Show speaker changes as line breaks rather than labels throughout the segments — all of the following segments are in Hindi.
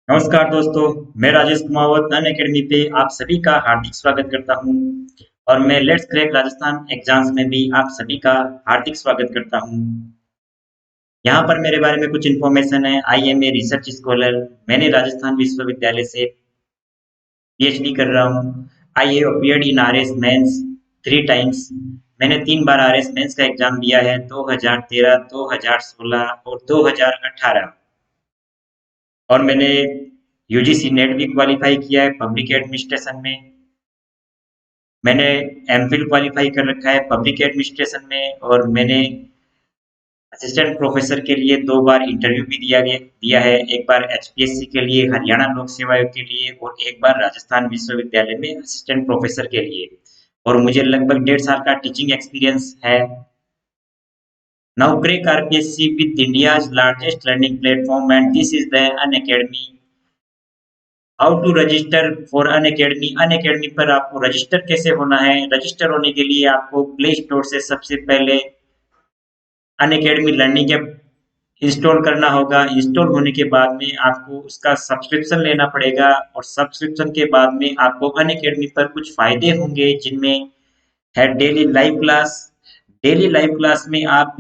नमस्कार दोस्तों, मैं राजेश कुमावत अन अकेडमी पे आप सभी का हार्दिक स्वागत करता हूँ। और मैं लेट्स क्रैक राजस्थान एग्जाम्स में भी आप सभी का हार्दिक स्वागत करता हूँ। यहाँ पर मेरे बारे में कुछ इन्फॉर्मेशन है। I am a research scholar. मैंने राजस्थान विश्वविद्यालय से पीएचडी कर रहा हूँ। I have appeared in RS mains 3 times. मैंने 3 बार आरएस मेंस का एग्जाम दिया है, 2013, 2016 और 2018। और मैंने यूजीसी नेट भी क्वालिफाई किया है पब्लिक एडमिनिस्ट्रेशन में। मैंने एमफिल क्वालिफाई कर रखा है पब्लिक एडमिनिस्ट्रेशन में। और मैंने असिस्टेंट प्रोफेसर के लिए 2 बार इंटरव्यू भी दिया है। एक बार एचपीएससी के लिए, हरियाणा लोक सेवा आयोग के लिए, और एक बार राजस्थान विश्वविद्यालय में असिस्टेंट प्रोफेसर के लिए। और मुझे लगभग 1.5 साल का टीचिंग एक्सपीरियंस है। Now crack RPSC with India's largest learning platform, and this is the Unacademy. How to register for Unacademy. Unacademy पर आपको रजिस्टर कैसे होना है? रजिस्टर होने के लिए आपको प्ले स्टोर से सबसे पहले अनअकैडमी लर्निंग ऐप इंस्टॉल करना होगा। इंस्टॉल होने के बाद में आपको उसका सब्सक्रिप्शन लेना पड़ेगा, और सब्सक्रिप्शन के बाद में आपको अनअकैडमी पर कुछ फायदे होंगे, जिनमें है daily live class. Daily live class में आप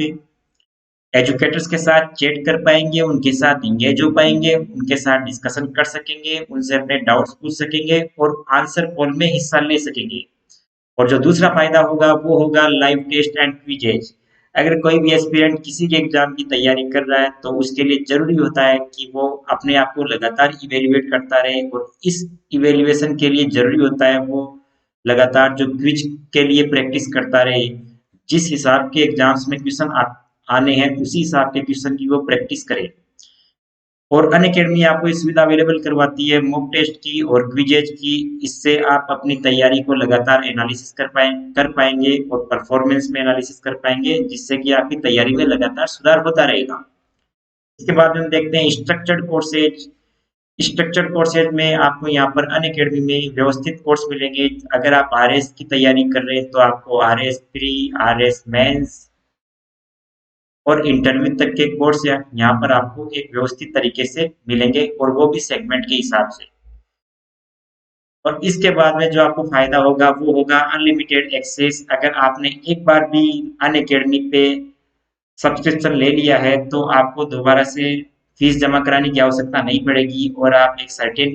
एजुकेटर्स के साथ चैट कर पाएंगे, उनके साथ इंगेज हो पाएंगे, उनके साथ डिस्कशन कर सकेंगे, उनसे अपने डाउट्स पूछ सकेंगे और आंसर कॉल में हिस्सा ले सकेंगे। और जो दूसरा फायदा होगा वो होगा लाइव टेस्ट एंड क्विजेज। अगर कोई भी एस्पिरेंट किसी के एग्जाम की तैयारी कर रहा है तो उसके लिए जरूरी होता है कि वो अपने आप को लगातार इवेल्युएट करता रहे, और इस इवेल्युएशन के लिए जरूरी होता है वो लगातार जो क्विज के लिए प्रैक्टिस करता रहे। जिस हिसाब के एग्जाम्स में क्वेश्चन आने हैं उसी हिसाब के क्वेश्चन की वो प्रैक्टिस करे। और अनअकैडमी आपको ये सुविधा अवेलेबल करवाती है मॉक टेस्ट की और क्विजेज की। इससे आप अपनी तैयारी को लगातार एनालिसिस कर पाएंगे और परफॉर्मेंस में एनालिसिस कर पाएंगे, जिससे कि आपकी तैयारी में लगातार सुधार होता रहेगा। इसके बाद हम देखते हैं स्ट्रक्चर्ड कोर्सेज। स्ट्रक्चर्ड कोर्सेज में आपको यहाँ पर अनअकैडमी में व्यवस्थित कोर्स मिलेंगे। अगर आप आरएस की तैयारी कर रहे हैं तो आपको आरएस प्री, आरएस मेंस और इंटरव्यू तक के कोर्स यहाँ पर आपको एक व्यवस्थित तरीके से मिलेंगे, और वो भी सेगमेंट के हिसाब से। और इसके बाद में जो आपको फायदा होगा वो होगा अनलिमिटेड एक्सेस। अगर आपने एक बार भी अनअकैडमी पे सब्सक्रिप्शन ले लिया है तो आपको दोबारा से फीस जमा कराने की आवश्यकता नहीं पड़ेगी, और आप एक सर्टेन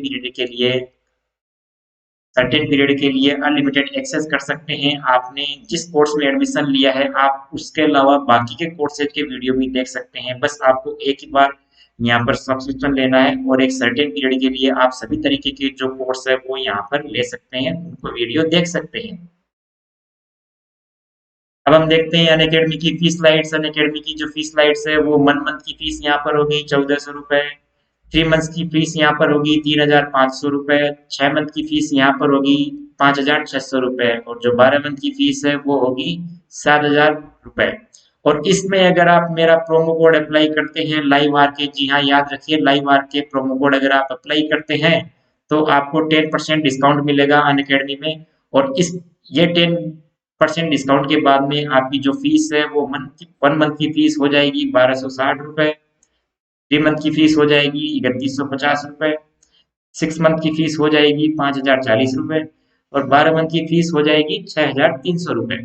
पीरियड के लिए अनलिमिटेड एक्सेस कर सकते हैं। आपने जिस कोर्स में एडमिशन लिया है आप उसके अलावा बाकी के कोर्सेज के वीडियो भी देख सकते हैं। बस आपको एक ही बार यहाँ पर सब्सक्रिप्शन लेना है, और एक सर्टेन पीरियड के लिए आप सभी तरीके के जो कोर्स है वो यहाँ पर ले सकते हैं, उनको वीडियो देख सकते हैं। अब हम देखते हैं अनअकैडमी की फीस स्लाइड्स। अनअकैडमी की जो फीस स्लाइड्स है वो 1 मंथ की फीस यहाँ पर होगी 1400 रुपए। 3 मंथ्स की फीस यहाँ पर होगी 3500 रुपए। 6 मंथ की फीस यहाँ पर होगी 5600 रुपए, और जो 12 मंथ की फीस है वो होगी 7000 रुपए। और इसमें अगर आप मेरा प्रोमो कोड अप्लाई करते हैं लाइव आर के, जी हाँ याद रखिए लाइव आर के प्रोमो कोड अगर आप अप्लाई करते हैं तो आपको 10% डिस्काउंट मिलेगा अनअकैडमी में। और इस ये 10% डिस्काउंट के बाद में आपकी जो फीस है वो 1 मंथ की फीस हो जाएगी 1260 रुपए। 3 मंथ की फीस हो जाएगी 3150 रुपए। 6 मंथ की फीस हो जाएगी 5040 रुपए। और 12 मंथ की फीस हो जाएगी 6300 रुपए।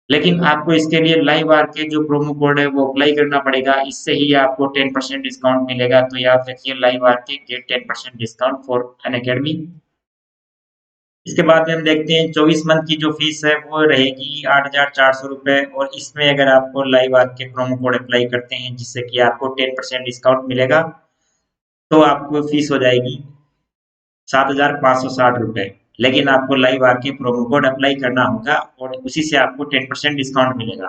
लेकिन आपको इसके लिए लाइव आर के जो प्रोमो कोड है वो अप्लाई करना पड़ेगा, इससे ही आपको 10% डिस्काउंट मिलेगा। तो याद रखिए लाइव आर के गेट 10% डिस्काउंट फॉर अनअकैडमी। इसके बाद में हम देखते हैं 24 मंथ की जो फीस है वो रहेगी 8400 रुपए। और इसमें अगर आपको लाइव आर के प्रोमो कोड अप्लाई करते हैं जिससे कि आपको 10% डिस्काउंट मिलेगा, तो आपको फीस हो जाएगी 7560 रुपए। लेकिन आपको लाइव आके प्रोमो कोड अप्लाई करना होगा और उसी से आपको 10% डिस्काउंट मिलेगा।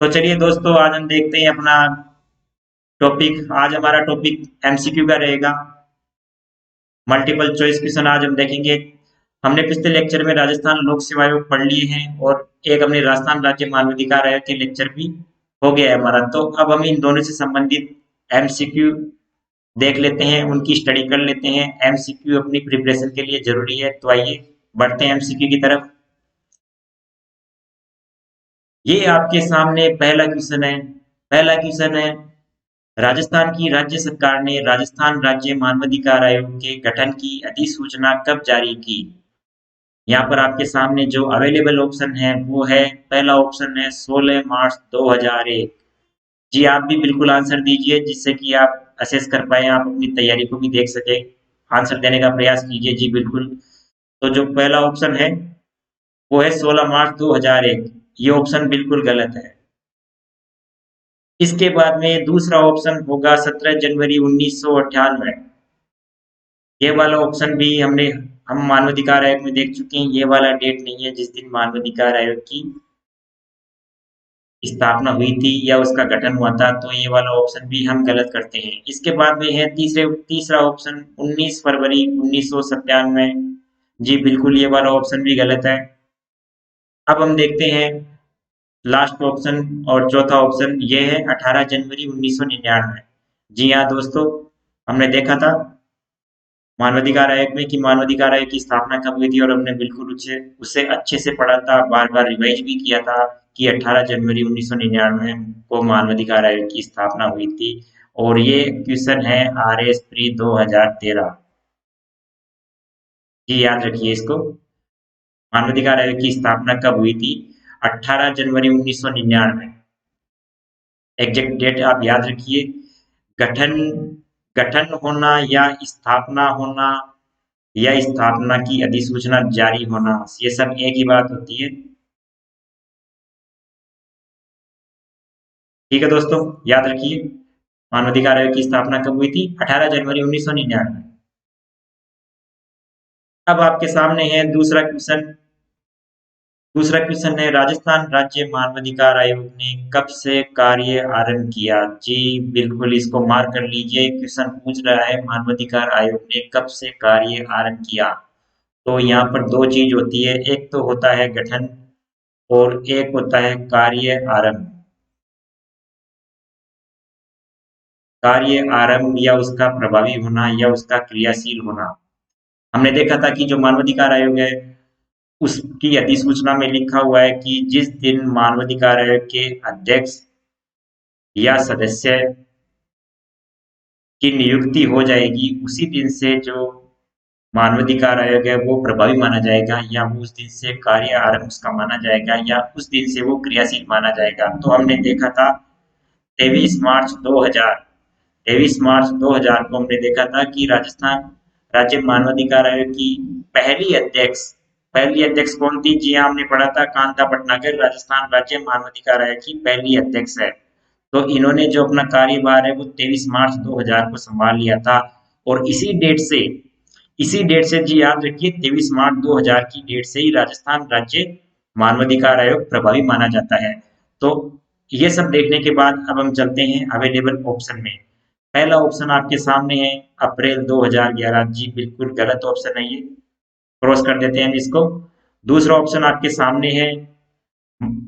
तो चलिए दोस्तों, आज हम देखते हैं अपना टॉपिक। आज हमारा टॉपिक एमसीक्यू का रहेगा। मल्टीपल चॉइस क्वेश्चन आज हम देखेंगे। हमने पिछले लेक्चर में राजस्थान लोक सेवा आयोग पढ़ लिए हैं, और एक हमने राजस्थान राज्य मानवाधिकार आयोग के लेक्चर भी हो गया है हमारा। तो अब हम इन दोनों से संबंधित एमसीक्यू देख लेते हैं, उनकी स्टडी कर लेते हैं। एमसीक्यू अपनी प्रिपरेशन के लिए जरूरी है। तो आइए बढ़ते हैं एमसीक्यू की तरफ। ये आपके सामने पहला क्वेश्चन है। पहला क्वेश्चन है, राजस्थान की राज्य सरकार ने राजस्थान राज्य मानवाधिकार आयोग के गठन की अधिसूचना कब जारी की? यहाँ पर आपके सामने जो अवेलेबल ऑप्शन है वो है, पहला ऑप्शन है 16 मार्च 2001। जी आप भी बिल्कुल आंसर दीजिए जिससे कि आप असेस कर पाए, आप अपनी तैयारी को भी देख सके। आंसर देने का प्रयास कीजिए जी बिल्कुल। तो जो पहला ऑप्शन है वो है 16 मार्च 2001। ये ऑप्शन बिल्कुल गलत है। इसके बाद में दूसरा ऑप्शन होगा 17 जनवरी 1998। ये वाला ऑप्शन भी हम मानवाधिकार आयोग में देख चुके हैं। ये वाला डेट नहीं है जिस दिन मानवाधिकार आयोग की स्थापना हुई थी या उसका गठन हुआ था, तो ये वाला ऑप्शन भी हम गलत करते हैं। इसके बाद में है तीसरा ऑप्शन 19 फरवरी 1997। जी बिल्कुल, ये वाला ऑप्शन भी गलत है। अब हम देखते हैं लास्ट ऑप्शन और चौथा ऑप्शन, ये है 18 जनवरी 1999। जी हाँ दोस्तों, हमने देखा था मानवाधिकार आयोग में कि मानवाधिकार आयोग की स्थापना कब हुई थी, और हमने बिल्कुल उसे उसे अच्छे से पढ़ा था, बार बार रिवाइज भी किया था कि 18 जनवरी 1999 को मानवाधिकार आयोग की स्थापना हुई थी। और ये क्वेश्चन है RS प्री 2013। जी याद रखिए इसको। मानवाधिकार आयोग की स्थापना कब हुई थी? 18 जनवरी 1999। एग्जैक्ट डेट आप याद रखिए। गठन गठन होना या स्थापना होना या स्थापना की अधिसूचना जारी होना, ये सब एक ही बात होती है। ठीक है दोस्तों, याद रखिए मानवाधिकार आयोग की स्थापना कब हुई थी? 18 जनवरी 1999। अब आपके सामने है दूसरा क्वेश्चन है, राजस्थान राज्य मानवाधिकार आयोग ने कब से कार्य आरंभ किया? जी बिल्कुल, इसको मार्क कर लीजिए। क्वेश्चन पूछ रहा है मानवाधिकार आयोग ने कब से कार्य आरंभ किया। तो यहाँ पर दो चीज होती है, एक तो होता है गठन और एक होता है कार्य आरंभ। कार्य आरंभ या उसका प्रभावी होना या उसका क्रियाशील होना। हमने देखा था कि जो मानवाधिकार आयोग है उसकी अधिसूचना में लिखा हुआ है कि जिस दिन मानवाधिकार आयोग के अध्यक्ष या सदस्य की नियुक्ति हो जाएगी, उसी दिन से जो मानवाधिकार आयोग है वो प्रभावी माना जाएगा, या वो उस दिन से कार्य आरंभ उसका माना जाएगा, या उस दिन से वो क्रियाशील माना जाएगा। तो हमने देखा था 23 मार्च 2000 को हमने देखा था कि राजस्थान राज्य मानवाधिकार आयोग की पहली अध्यक्ष पहली अध्यक्ष कौन थी? जी हाँ, हमने पढ़ा था कांता भटनागर राजस्थान राज्य मानवाधिकार आयोग की पहली अध्यक्ष है। तो इन्होंने जो अपना कार्यभार है वो 23 मार्च 2000 को संभाल लिया था। और इसी डेट से जी याद रखिए, 23 मार्च 2000 की डेट से ही राजस्थान राज्य मानवाधिकार आयोग प्रभावी माना जाता है। तो ये सब देखने के बाद अब हम चलते हैं अवेलेबल ऑप्शन में। पहला ऑप्शन आपके सामने है अप्रैल 2011। जी बिल्कुल गलत ऑप्शन है, ये क्रॉस कर देते हैं इसको। दूसरा ऑप्शन आपके सामने है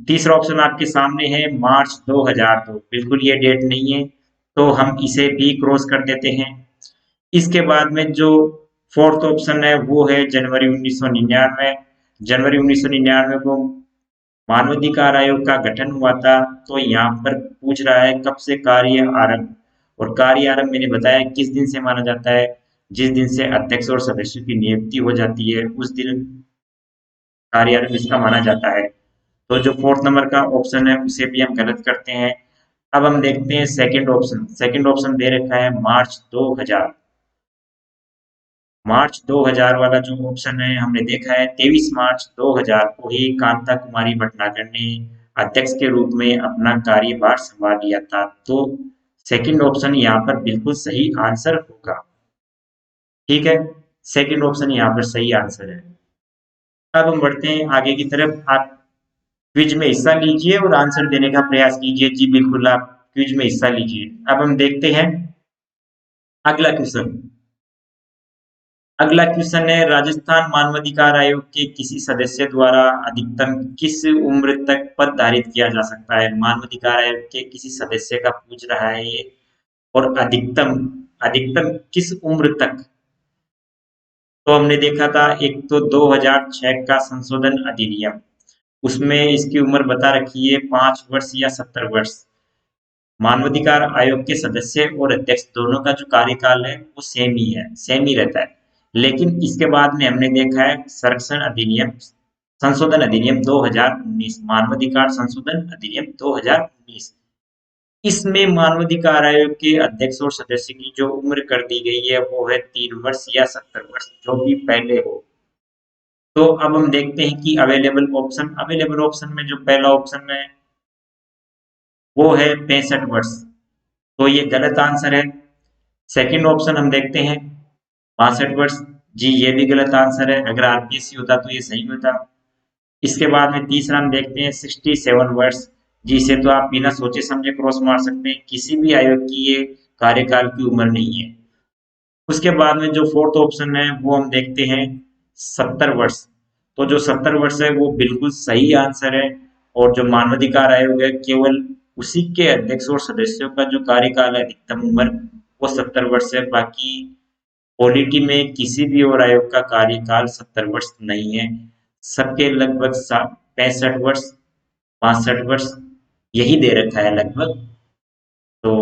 तीसरा ऑप्शन आपके सामने है मार्च 2002। बिल्कुल ये डेट नहीं है, तो हम इसे भी क्रॉस कर देते हैं। इसके बाद में जो फोर्थ ऑप्शन है वो है जनवरी 1999। जनवरी 1999 को मानवाधिकार आयोग का गठन हुआ था। तो यहाँ पर पूछ रहा है कब से कार्य आरंभ, और कार्य आरंभ मैंने बताया किस दिन से माना जाता है, जिस दिन से अध्यक्ष और सदस्यों की नियुक्ति हो जाती है उस दिन कार्य आरंभ इसका माना जाता है। तो जो फोर्थ नंबर का ऑप्शन है उसे भी हम गलत करते हैं। अब हम देखते हैं सेकंड ऑप्शन दे रखा है मार्च 2000। मार्च 2000 वाला जो ऑप्शन है हमने देखा है 23 मार्च 2000 को ही कांता कुमारी भटनागर ने अध्यक्ष के रूप में अपना कार्यभार संभाल लिया था। तो सेकंड ऑप्शन यहाँ पर बिल्कुल सही आंसर होगा। ठीक है, सेकंड ऑप्शन यहाँ पर सही आंसर है। अब हम बढ़ते हैं आगे की तरफ। आप क्विज में हिस्सा लीजिए और आंसर देने का प्रयास कीजिए। जी बिल्कुल, आप क्विज में हिस्सा लीजिए। अब हम देखते हैं अगला क्वेश्चन। अगला क्वेश्चन है, राजस्थान मानवाधिकार आयोग के किसी सदस्य द्वारा अधिकतम किस उम्र तक पद धारित किया जा सकता है? मानवाधिकार आयोग के किसी सदस्य का पूछ रहा है ये। और अधिकतम अधिकतम किस उम्र तक? तो हमने देखा था एक तो 2006 का संशोधन अधिनियम, उसमें इसकी उम्र बता रखी है 5 वर्ष या 70 वर्ष। मानवाधिकार आयोग के सदस्य और अध्यक्ष दोनों का जो कार्यकाल है वो सेम ही रहता है। लेकिन इसके बाद में हमने देखा है संरक्षण अधिनियम संशोधन अधिनियम 2019, मानवाधिकार संशोधन अधिनियम 2019। इसमें मानवाधिकार आयोग के अध्यक्ष और सदस्य की जो उम्र कर दी गई है वो है 3 वर्ष या 70 वर्ष, जो भी पहले हो। तो अब हम देखते हैं कि अवेलेबल ऑप्शन में जो पहला ऑप्शन है वो है 65 वर्ष, तो ये गलत आंसर है। सेकंड ऑप्शन हम देखते हैं 62 वर्ष, जी ये भी गलत आंसर है। अगर आरपीएससी होता तो ये सही होता। इसके बाद में तीसरा हम देखते हैं 67 वर्ष, जिसे तो आप बिना सोचे समझे क्रॉस मार सकते हैं, किसी भी आयोग की ये कार्यकाल की उम्र नहीं है। उसके बाद में जो फोर्थ ऑप्शन है वो हम देखते हैं 70 वर्ष, तो जो 70 वर्ष है वो बिल्कुल सही आंसर है। और जो मानवाधिकार आयोग है केवल उसी के अध्यक्ष और सदस्यों का जो कार्यकाल है अधिकतम उम्र वो 70 वर्ष है। बाकी पॉलिटी में किसी भी और आयोग का कार्यकाल 70 वर्ष नहीं है। सबके लगभग 65 वर्ष 62 वर्ष यही दे रखा है लगभग। तो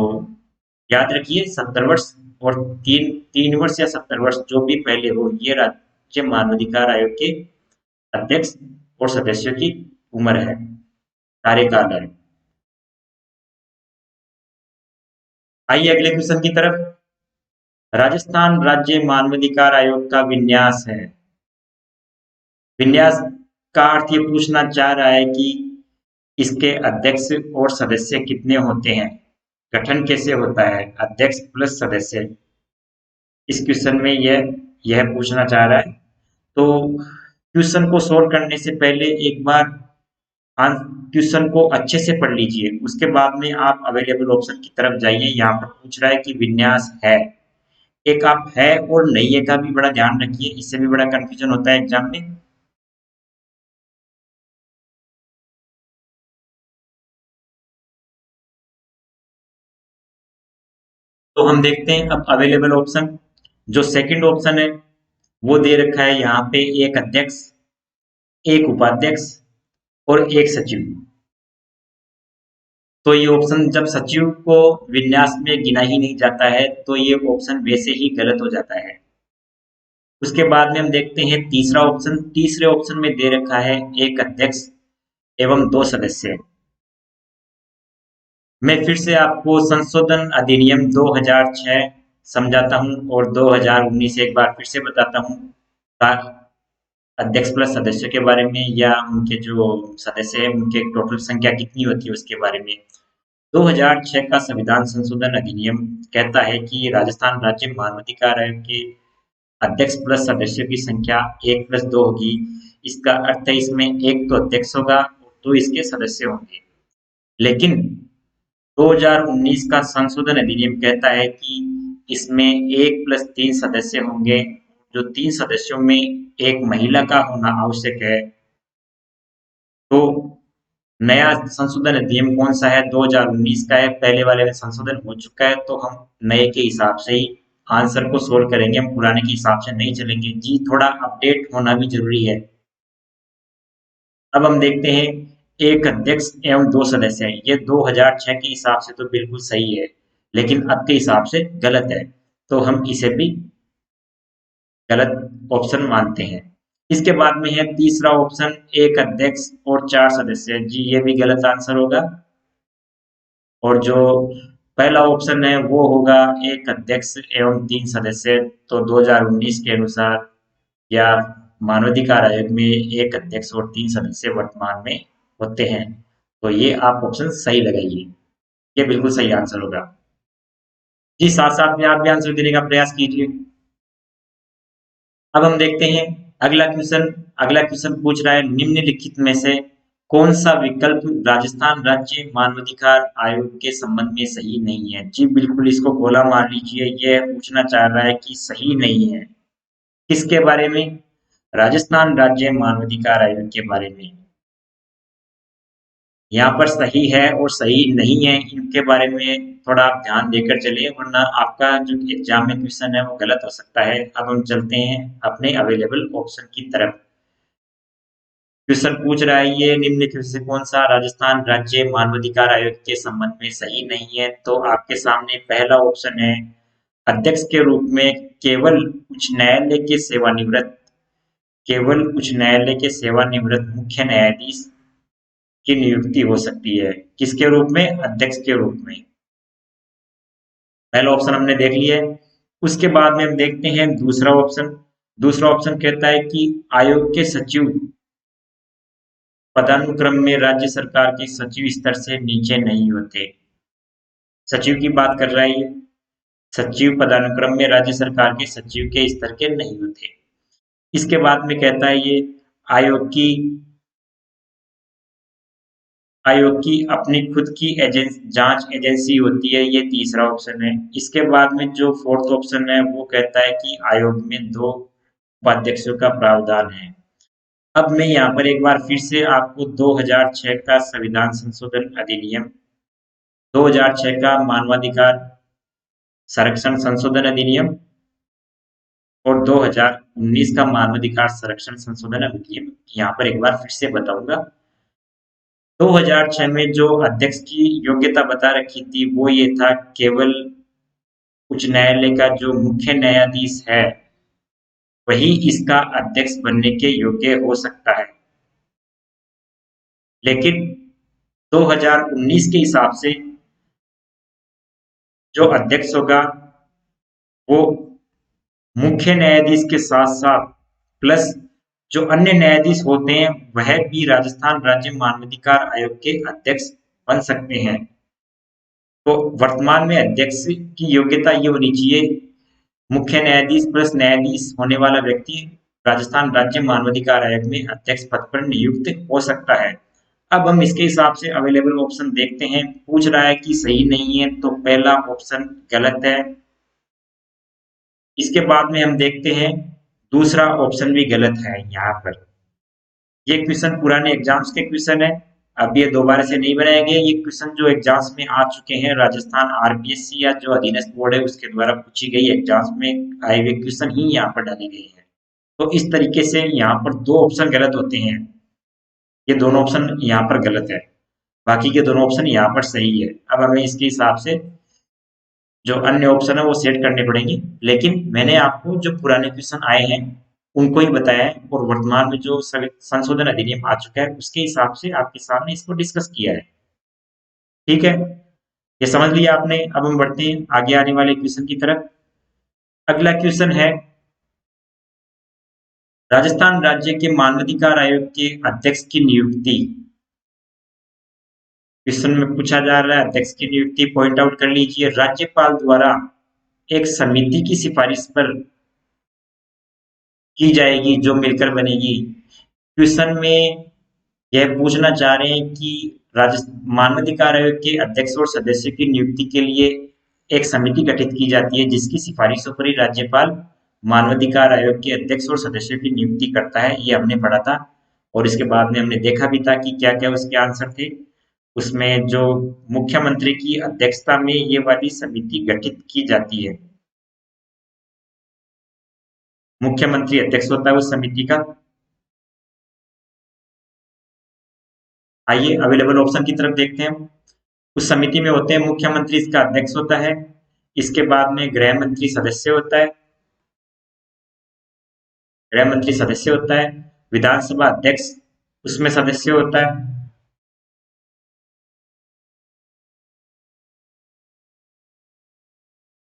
याद रखिए 70 वर्ष और 3 वर्ष या 70 वर्ष जो भी पहले हो, ये राज्य मानवाधिकार आयोग के अध्यक्ष और सदस्यों की उम्र है, कार्यकाल है। आइए अगले क्वेश्चन की तरफ। राजस्थान राज्य मानवाधिकार आयोग का विन्यास है। विन्यास का अर्थ ये पूछना चाह रहा है कि इसके अध्यक्ष और सदस्य कितने होते हैं, गठन कैसे होता है, अध्यक्ष प्लस सदस्य। इस क्वेश्चन में यह पूछना चाह रहा है। तो क्वेश्चन को सोल्व करने से पहले एक बार क्वेश्चन को अच्छे से पढ़ लीजिए, उसके बाद में आप अवेलेबल ऑप्शन की तरफ जाइए। यहाँ पर पूछ रहा है कि विन्यास है, एक आप है और नहीं है का भी बड़ा ध्यान रखिए, इससे भी बड़ा कंफ्यूजन होता है एग्जाम में। तो हम देखते हैं अब अवेलेबल ऑप्शन। जो सेकंड ऑप्शन है वो दे रखा है यहाँ पे एक अध्यक्ष, एक उपाध्यक्ष और एक सचिव। तो ये ऑप्शन जब सचिव को विन्यास में गिना ही नहीं जाता है तो ये ऑप्शन वैसे ही गलत हो जाता है। उसके बाद में हम देखते हैं तीसरा ऑप्शन। तीसरे ऑप्शन में दे रखा है एक अध्यक्ष एवं 2 सदस्य। मैं फिर से आपको संशोधन अधिनियम 2006 समझाता हूं और 2019 एक बार फिर से बताता हूं। अध्यक्ष प्लस सदस्यों के बारे में या उनके जो सदस्य हैं उनके टोटल संख्या कितनी होती है उसके बारे में। 2006 का संविधान संशोधन अधिनियम कहता है कि राजस्थान राज्य मानवाधिकार आयोग के अध्यक्ष प्लस सदस्यों की संख्या 1+2 होगी। इसका अर्थ है इसमें एक तो अध्यक्ष होगा और 2 इसके सदस्य होंगे। लेकिन 2019 का संशोधन अधिनियम कहता है कि इसमें 1+3 सदस्य होंगे, जो 3 सदस्यों में एक महिला का होना आवश्यक है। तो नया संशोधन अधिनियम कौन सा है, 2019 का है। पहले वाले में संशोधन हो चुका है तो हम नए के हिसाब से ही आंसर को सोल्व करेंगे, हम पुराने के हिसाब से नहीं चलेंगे जी, थोड़ा अपडेट होना भी जरूरी है। अब हम देखते हैं एक अध्यक्ष एवं 2 सदस्य हैं, ये 2006 के हिसाब से तो बिल्कुल सही है लेकिन अब के हिसाब से गलत है, तो हम इसे भी गलत ऑप्शन मानते हैं। इसके बाद में है तीसरा ऑप्शन एक अध्यक्ष और 4 सदस्य, जी ये भी गलत आंसर होगा। और जो पहला ऑप्शन है वो होगा एक अध्यक्ष एवं 3 सदस्य, तो 2019 के अनुसार या मानवाधिकार आयोग में एक अध्यक्ष और 3 सदस्य वर्तमान में होते हैं। तो ये आप ऑप्शन सही लगाइए, ये बिल्कुल सही आंसर होगा। जी साथ साथ में आप भी आंसर देने का प्रयास कीजिए। अब हम देखते हैं अगला क्वेश्चन। अगला क्वेश्चन पूछ रहा है निम्नलिखित में से कौन सा विकल्प राजस्थान राज्य मानवाधिकार आयोग के संबंध में सही नहीं है। जी बिल्कुल इसको गोला मार लीजिए, यह पूछना चाह रहा है कि सही नहीं है किसके बारे में, राजस्थान राज्य मानवाधिकार आयोग के बारे में। यहाँ पर सही है और सही नहीं है इनके बारे में थोड़ा आप ध्यान देकर चलिए, वरना आपका जो एग्जाम में क्वेश्चन है वो गलत हो सकता है। अब हम चलते हैं अपने अवेलेबल ऑप्शन की तरफ। क्वेश्चन पूछ रहा है ये निम्नलिखित में से कौन सा राजस्थान राज्य मानवाधिकार आयोग के संबंध में सही नहीं है। तो आपके सामने पहला ऑप्शन है, अध्यक्ष के रूप में केवल उच्च न्यायालय के सेवानिवृत्त मुख्य न्यायाधीश की नियुक्ति हो सकती है। किसके रूप में? अध्यक्ष के रूप में। पहला ऑप्शन हमने देख लिया है। उसके बाद में हम देखते हैं दूसरा ऑप्शन। दूसरा ऑप्शन कहता है कि आयोग के सचिव पदानुक्रम में राज्य सरकार के सचिव स्तर से नीचे नहीं होते। सचिव की बात कर रहा है ये। सचिव पदानुक्रम में राज्य सरकार के सचिव के स्तर के नहीं होते। इसके बाद में कहता है ये आयोग की अपनी खुद की जांच एजेंसी होती है। ये तीसरा ऑप्शन है। इसके बाद में जो फोर्थ ऑप्शन है वो कहता है कि आयोग में 2 उपाध्यक्षों का प्रावधान है। अब मैं यहाँ पर एक बार फिर से आपको 2006 का संविधान संशोधन अधिनियम, 2006 का मानवाधिकार संरक्षण संशोधन अधिनियम और 2019 का मानवाधिकार संरक्षण संशोधन अधिनियम यहाँ पर एक बार फिर से बताऊंगा। 2006 में जो अध्यक्ष की योग्यता बता रखी थी वो ये था, केवल उच्च न्यायालय का जो मुख्य न्यायाधीश है वही इसका अध्यक्ष बनने के योग्य हो सकता है। लेकिन 2019 के हिसाब से जो अध्यक्ष होगा वो मुख्य न्यायाधीश के साथ साथ प्लस जो अन्य न्यायाधीश होते हैं वह भी राजस्थान राज्य मानवाधिकार आयोग के अध्यक्ष बन सकते हैं। तो वर्तमान में अध्यक्ष की योग्यता ये होनी चाहिए, मुख्य न्यायाधीश प्लस न्यायाधीश होने वाला व्यक्ति राजस्थान राज्य मानवाधिकार आयोग में अध्यक्ष पद पर नियुक्त हो सकता है। अब हम इसके हिसाब से अवेलेबल ऑप्शन देखते हैं। पूछ रहा है कि सही नहीं है, तो पहला ऑप्शन गलत है। इसके बाद में हम देखते हैं दूसरा ऑप्शन भी गलत है। यहाँ पर ये क्वेश्चन पुराने एग्जाम्स के क्वेश्चन है, अब ये दोबारा से नहीं बनाए गए। ये क्वेश्चन जो एग्जाम्स में आ चुके हैं, राजस्थान आरपीएससी या जो अधीनस्थ बोर्ड है उसके द्वारा पूछी गई एग्जाम्स में आए हुए क्वेश्चन ही यहाँ पर डाले गए हैं। तो इस तरीके से यहाँ पर 2 ऑप्शन गलत होते हैं। ये दोनों ऑप्शन यहाँ पर गलत है, बाकी के दोनों ऑप्शन यहाँ पर सही है। अब हमें इसके हिसाब से जो अन्य ऑप्शन है वो सेट करने पड़ेंगे, लेकिन मैंने आपको जो पुराने क्वेश्चन आए हैं उनको ही बताया है और वर्तमान में जो संशोधन अधिनियम आ चुका है उसके हिसाब से आपके सामने इसको डिस्कस किया है। ठीक है, ये समझ लिया आपने। अब हम बढ़ते हैं आगे आने वाले क्वेश्चन की तरफ। अगला क्वेश्चन है, राजस्थान राज्य के मानवाधिकार आयोग के अध्यक्ष की नियुक्ति। क्वेश्चन में पूछा जा रहा है अध्यक्ष की नियुक्ति, पॉइंट आउट कर लीजिए, राज्यपाल द्वारा एक समिति की सिफारिश पर की जाएगी जो मिलकर बनेगी। क्वेश्चन में यह पूछना चाह रहे हैं कि मानवाधिकार आयोग के अध्यक्ष और सदस्य की नियुक्ति के लिए एक समिति गठित की जाती है जिसकी सिफारिशों पर ही राज्यपाल मानवाधिकार आयोग के अध्यक्ष और सदस्यों की नियुक्ति करता है। ये हमने पढ़ा था और इसके बाद में हमने देखा भी था कि क्या क्या उसके आंसर थे। उसमें जो मुख्यमंत्री की अध्यक्षता में ये वाली समिति गठित की जाती है, मुख्यमंत्री अध्यक्ष होता है उस समिति का। आइए अवेलेबल ऑप्शन की तरफ देखते हैं। उस समिति में होते हैं मुख्यमंत्री, इसका अध्यक्ष होता है। इसके बाद में गृह मंत्री सदस्य होता है, विधानसभा अध्यक्ष उसमें सदस्य होता है।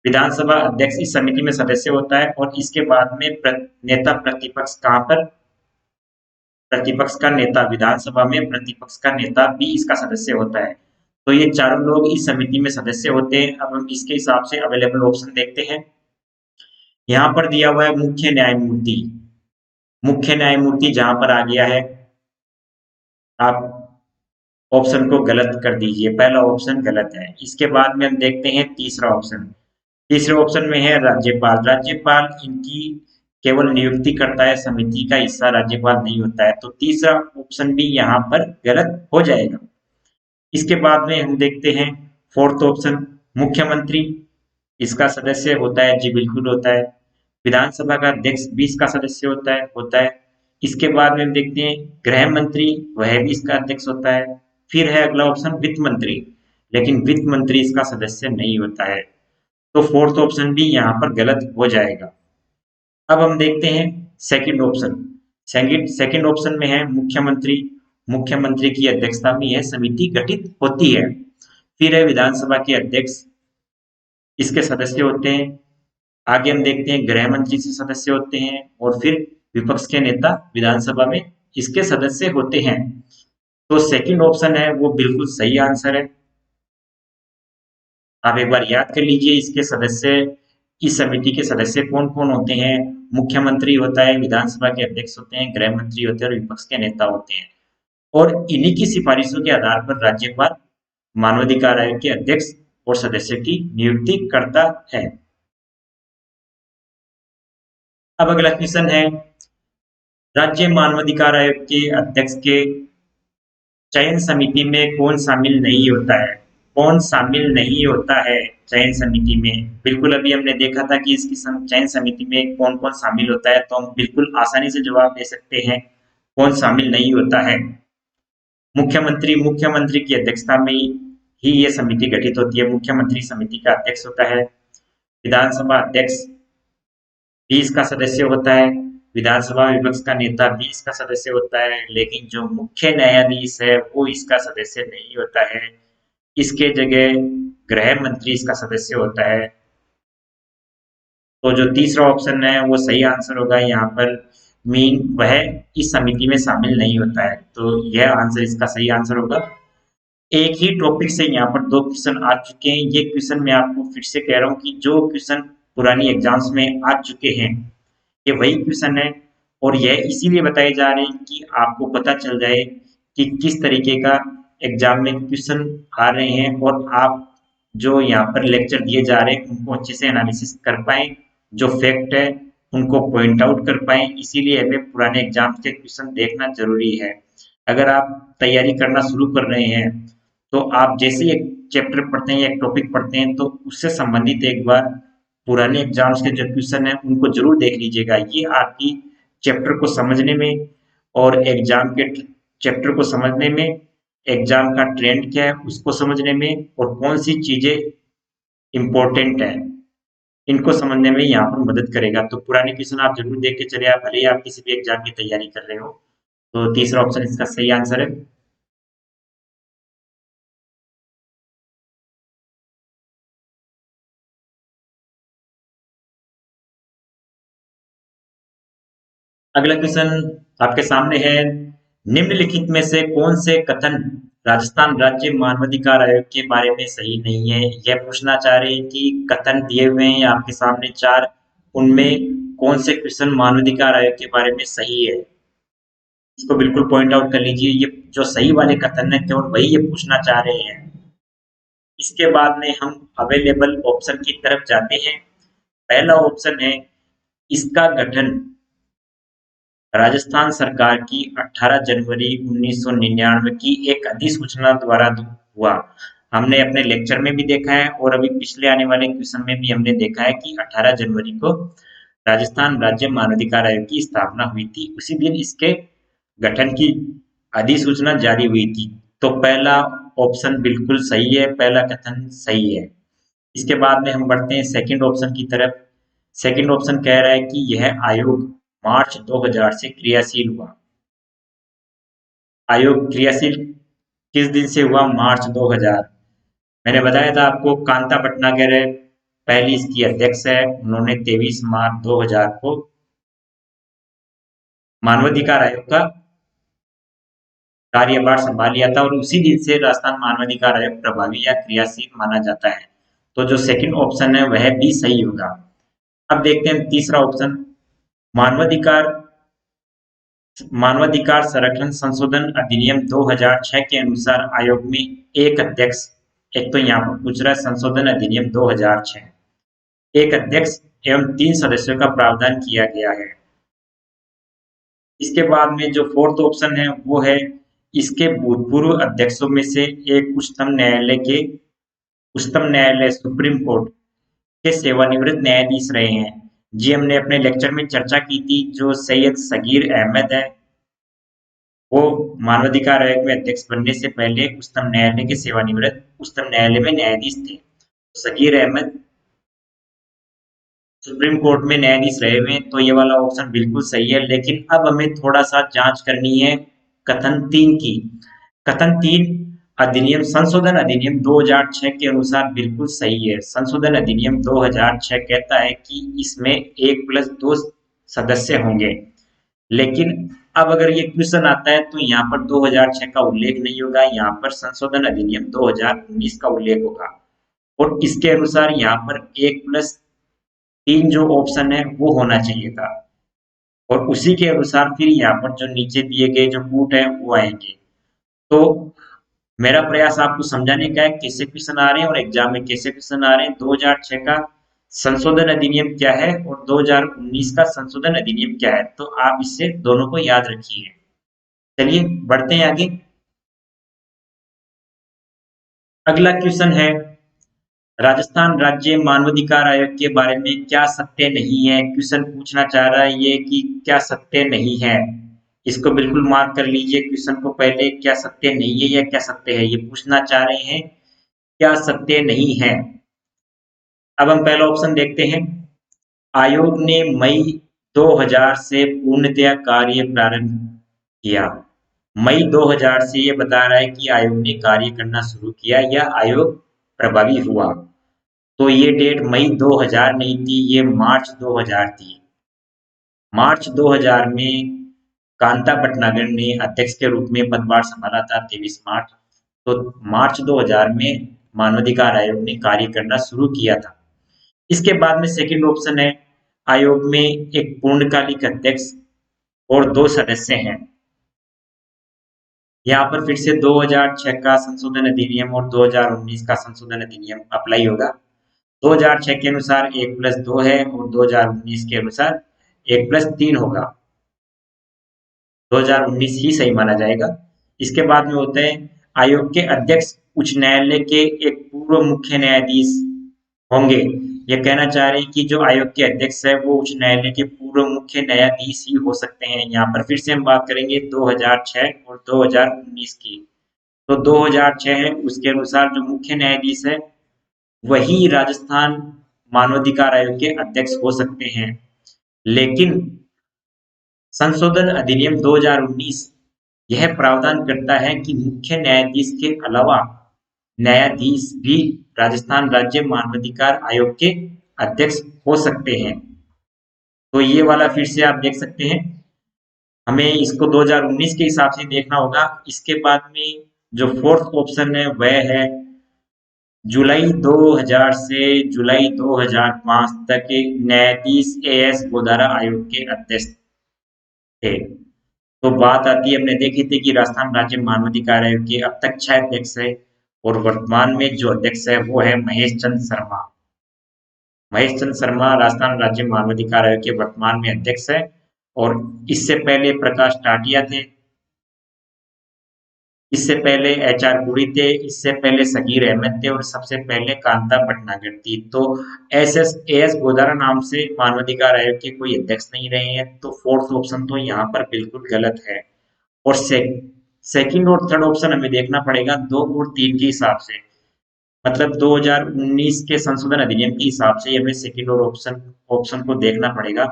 विधानसभा अध्यक्ष इस समिति में सदस्य होता है और इसके बाद में नेता प्रतिपक्ष कहाँ पर? प्रतिपक्ष का नेता विधानसभा में, प्रतिपक्ष का नेता भी इसका सदस्य होता है। तो ये चारों लोग इस समिति में सदस्य होते हैं। अब हम इसके हिसाब से अवेलेबल ऑप्शन देखते हैं। यहाँ पर दिया हुआ है मुख्य न्यायमूर्ति। मुख्य न्यायमूर्ति जहां पर आ गया है, आप ऑप्शन को गलत कर दीजिए, पहला ऑप्शन गलत है। इसके बाद में हम देखते हैं तीसरा ऑप्शन। तीसरे ऑप्शन में है राज्यपाल। राज्यपाल इनकी केवल नियुक्ति करता है, समिति का हिस्सा राज्यपाल नहीं होता है। तो तीसरा ऑप्शन भी यहाँ पर गलत हो जाएगा। इसके बाद में हम देखते हैं फोर्थ ऑप्शन, मुख्यमंत्री इसका सदस्य होता है। जी बिल्कुल होता है। विधानसभा का अध्यक्ष भी इसका सदस्य होता है। इसके बाद में देखते हैं गृह मंत्री, वह भी इसका अध्यक्ष होता है। फिर है अगला ऑप्शन वित्त मंत्री, लेकिन वित्त मंत्री इसका सदस्य नहीं होता है, तो फोर्थ ऑप्शन भी यहाँ पर गलत हो जाएगा। अब हम देखते हैं सेकंड ऑप्शन। सेकंड ऑप्शन में है मुख्यमंत्री। मुख्यमंत्री की अध्यक्षता में यह समिति गठित होती है। फिर है विधानसभा के अध्यक्ष, इसके सदस्य होते हैं। आगे हम देखते हैं गृह मंत्री से सदस्य होते हैं, और फिर विपक्ष के नेता विधानसभा में इसके सदस्य होते हैं। तो सेकंड ऑप्शन है वो बिल्कुल सही आंसर है। आप एक बार याद कर लीजिए, इसके सदस्य, इस समिति के सदस्य कौन कौन होते हैं। मुख्यमंत्री होता है, विधानसभा के अध्यक्ष होते हैं, गृह मंत्री होते हैं और विपक्ष के नेता होते हैं। और इन्हीं की सिफारिशों के आधार पर राज्यपाल मानवाधिकार आयोग के अध्यक्ष और सदस्य की नियुक्ति करता है। अब अगला क्वेश्चन है, राज्य मानवाधिकार आयोग के अध्यक्ष के चयन समिति में कौन शामिल नहीं होता है। कौन शामिल नहीं होता है चयन समिति में। बिल्कुल अभी हमने देखा था कि इसकी चयन समिति में कौन कौन शामिल होता है, तो हम बिल्कुल आसानी से जवाब दे सकते हैं कौन शामिल नहीं होता है। मुख्यमंत्री की अध्यक्षता में ही ये समिति गठित होती है। मुख्यमंत्री समिति का अध्यक्ष होता है। विधानसभा अध्यक्ष भी इसका सदस्य होता है। विधानसभा विपक्ष का नेता भी इसका सदस्य होता है, लेकिन जो मुख्य न्यायाधीश है वो इसका सदस्य नहीं होता है। इसके जगह गृह मंत्री इसका सदस्य होता है। तो जो तीसरा ऑप्शन है वो सही आंसर होगा यहाँ पर। वह इस समिति में शामिल नहीं होता है, तो यह आंसर इसका सही आंसर होगा। एक ही टॉपिक से यहाँ पर दो क्वेश्चन आ चुके हैं। ये क्वेश्चन मैं आपको फिर से कह रहा हूँ कि जो क्वेश्चन पुरानी एग्जाम्स में आ चुके हैं ये वही क्वेश्चन है, और यह इसीलिए बताए जा रहे हैं कि आपको पता चल जाए कि किस तरीके का एग्जाम में क्वेश्चन आ रहे हैं, और आप जो यहाँ पर लेक्चर दिए जा रहे हैं उनको अच्छे से एनालिसिस कर पाए, जो फैक्ट है उनको पॉइंट आउट कर पाए। इसीलिए हमें पुराने एग्जाम्स के क्वेश्चन देखना जरूरी है। अगर आप तैयारी करना शुरू कर रहे हैं तो आप जैसे एक चैप्टर पढ़ते हैं या एक टॉपिक पढ़ते हैं तो उससे संबंधित एक बार पुराने एग्जाम्स के जो क्वेश्चन है उनको जरूर देख लीजिएगा। ये आपकी चैप्टर को समझने में और एग्जाम के चैप्टर को समझने में, एग्जाम का ट्रेंड क्या है उसको समझने में, और कौन सी चीजें इंपॉर्टेंट है इनको समझने में यहाँ पर मदद करेगा। तो पुराने क्वेश्चन आप जरूर देख के चले, आप भले ही आप किसी भी एग्जाम की तैयारी कर रहे हो। तो तीसरा ऑप्शन इसका सही आंसर है। अगला क्वेश्चन आपके सामने है, निम्नलिखित में से कौन से कथन राजस्थान राज्य मानवाधिकार आयोग के बारे में सही नहीं है। यह पूछना चाह रहे हैं कि कथन दिए हुए हैं आपके सामने चार, उनमें कौन से क्वेश्चन मानवाधिकार आयोग के बारे में सही है। इसको बिल्कुल पॉइंट आउट कर लीजिए। ये जो सही वाले कथन है केवल वही ये पूछना चाह रहे हैं। इसके बाद में हम अवेलेबल ऑप्शन की तरफ जाते हैं। पहला ऑप्शन है, इसका गठन राजस्थान सरकार की 18 जनवरी 1999 की एक अधिसूचना द्वारा हुआ। हमने अपने लेक्चर में भी देखा है और अभी पिछले आने वाले क्वेश्चन में भी हमने देखा है कि 18 जनवरी को राजस्थान राज्य मानवाधिकार आयोग की स्थापना हुई थी। उसी दिन इसके गठन की अधिसूचना जारी हुई थी। तो पहला ऑप्शन बिल्कुल सही है, पहला कथन सही है। इसके बाद में हम बढ़ते हैं सेकंड ऑप्शन की तरफ। सेकंड ऑप्शन कह रहा है कि यह आयोग मार्च 2000 से क्रियाशील हुआ। आयोग क्रियाशील किस दिन से हुआ? मार्च 2000। मैंने बताया था आपको, कांता भटनागर है पहली इसकी अध्यक्ष है। उन्होंने 23 मार्च 2000 को मानवाधिकार आयोग का कार्यभार संभाल लिया था, और उसी दिन से राजस्थान मानवाधिकार आयोग प्रभावी या क्रियाशील माना जाता है। तो जो सेकंड ऑप्शन है वह भी सही होगा। अब देखते हैं तीसरा ऑप्शन, मानवाधिकार संरक्षण संशोधन अधिनियम 2006 के अनुसार आयोग में एक अध्यक्ष, एक तो यहाँ पर पूछ रहा है संशोधन अधिनियम 2006, एक अध्यक्ष एवं 3 सदस्यों का प्रावधान किया गया है। इसके बाद में जो फोर्थ ऑप्शन है वो है, इसके भूतपूर्व अध्यक्षों में से एक उच्चतम न्यायालय सुप्रीम कोर्ट के सेवानिवृत्त न्यायाधीश रहे हैं। जी हमने अपने लेक्चर में चर्चा की थी, जो सैयद सगीर अहमद है वो मानवाधिकार आयोग में अध्यक्ष बनने से पहले उच्चतम न्यायालय के सेवानिवृत्त उच्चतम न्यायालय में न्यायाधीश थे। सगीर अहमद सुप्रीम कोर्ट में न्यायाधीश रहे हुए हैं, तो ये वाला ऑप्शन बिल्कुल सही है। लेकिन अब हमें थोड़ा सा जांच करनी है कथन 3 की। कथन 3 अधिनियम संशोधन अधिनियम 2006 के अनुसार बिल्कुल सही है। संशोधन अधिनियम 2006 कहता है कि इसमें 1+2 सदस्य होंगे। लेकिन अब अगर ये क्वेश्चन आता है तो यहाँ पर 2006 का उल्लेख नहीं होगा, यहाँ पर संशोधन अधिनियम 2019 का उल्लेख होगा। और इसके अनुसार यहाँ पर 1+3 जो ऑप्शन है वो होना चाहिए था। और उसी के अनुसार फिर यहाँ पर जो नीचे दिए गए जो कूट है वो आएंगे। तो मेरा प्रयास आपको समझाने का है कैसे क्वेश्चन आ रहे हैं और एग्जाम में कैसे क्वेश्चन आ रहे हैं। 2006 का संशोधन अधिनियम क्या है और 2019 का संशोधन अधिनियम क्या है, तो आप इससे दोनों को याद रखिए। चलिए बढ़ते हैं आगे। अगला क्वेश्चन है, राजस्थान राज्य मानवाधिकार आयोग के बारे में क्या सत्य नहीं है। क्वेश्चन पूछना चाह रहा है ये कि क्या सत्य नहीं है। इसको बिल्कुल मार्क कर लीजिए क्वेश्चन को पहले, क्या सत्य नहीं है या क्या सत्य है, ये पूछना चाह रहे हैं क्या सत्य नहीं है। अब हम पहला ऑप्शन देखते हैं। आयोग ने मई 2000 से पूर्णतया कार्य प्रारंभ किया। मई 2000 से ये बता रहा है कि आयोग ने कार्य करना शुरू किया या आयोग प्रभावी हुआ। तो ये डेट मई 2000 नहीं थी, ये मार्च 2000 थी। मार्च 2000 में कांता भटनागर ने अध्यक्ष के रूप में पदभार संभाला था, 23 मार्च। तो मार्च 2000 में मानवाधिकार आयोग ने कार्य करना शुरू किया था। इसके बाद में सेकंड ऑप्शन है, आयोग में एक पूर्णकालिक अध्यक्ष और 2 सदस्य हैं। यहाँ पर फिर से 2006 का संशोधन अधिनियम और 2019 का संशोधन अधिनियम अप्लाई होगा। 2006 के अनुसार 1+2 है और 2019 के अनुसार 1+3 होगा। 2019 ही सही माना जाएगा। इसके बाद में होते हैं, आयोग के अध्यक्ष उच्च न्यायालय के एक पूर्व मुख्य न्यायाधीश होंगे। ये कहना चाह रहे हैं कि जो आयोग के अध्यक्ष है वो उच्च न्यायालय के पूर्व मुख्य न्यायाधीश ही हो सकते हैं। यहाँ पर फिर से हम बात करेंगे 2006 और 2019 की। तो 2006 है, उसके अनुसार जो मुख्य न्यायाधीश है वही राजस्थान मानवाधिकार आयोग के अध्यक्ष हो सकते हैं। लेकिन संशोधन अधिनियम 2019 यह प्रावधान करता है कि मुख्य न्यायाधीश के अलावा न्यायाधीश भी राजस्थान राज्य मानवाधिकार आयोग के अध्यक्ष हो सकते हैं। तो ये वाला फिर से आप देख सकते हैं, हमें इसको 2019 के हिसाब से देखना होगा। इसके बाद में जो फोर्थ ऑप्शन है वह है जुलाई 2000 से जुलाई 2005 तक न्यायाधीश एएस गोदारा आयोग के अध्यक्ष थे। तो बात आती है, हमने देखी थी कि राजस्थान राज्य मानवाधिकार आयोग के अब तक 6 अध्यक्ष है और वर्तमान में जो अध्यक्ष है वो है महेश चंद शर्मा। महेश चंद शर्मा राजस्थान राज्य मानवाधिकार आयोग के वर्तमान में अध्यक्ष है। और इससे पहले प्रकाश टाटिया थे, इससे पहले एच.आर. पुरी थे, इससे पहले सगीर अहमद थे और सबसे पहले कांता भटनागर थी। तो एस गोदारा नाम से मानवाधिकार आयोग के कोई अध्यक्ष नहीं रहे हैं। तो फोर्थ ऑप्शन तो यहाँ पर बिल्कुल गलत है। और सेकंड और थर्ड ऑप्शन हमें देखना पड़ेगा 2 और 3 के हिसाब से। मतलब 2019 के संशोधन अधिनियम के हिसाब से हमें सेकंड और ऑप्शन ऑप्शन को देखना पड़ेगा।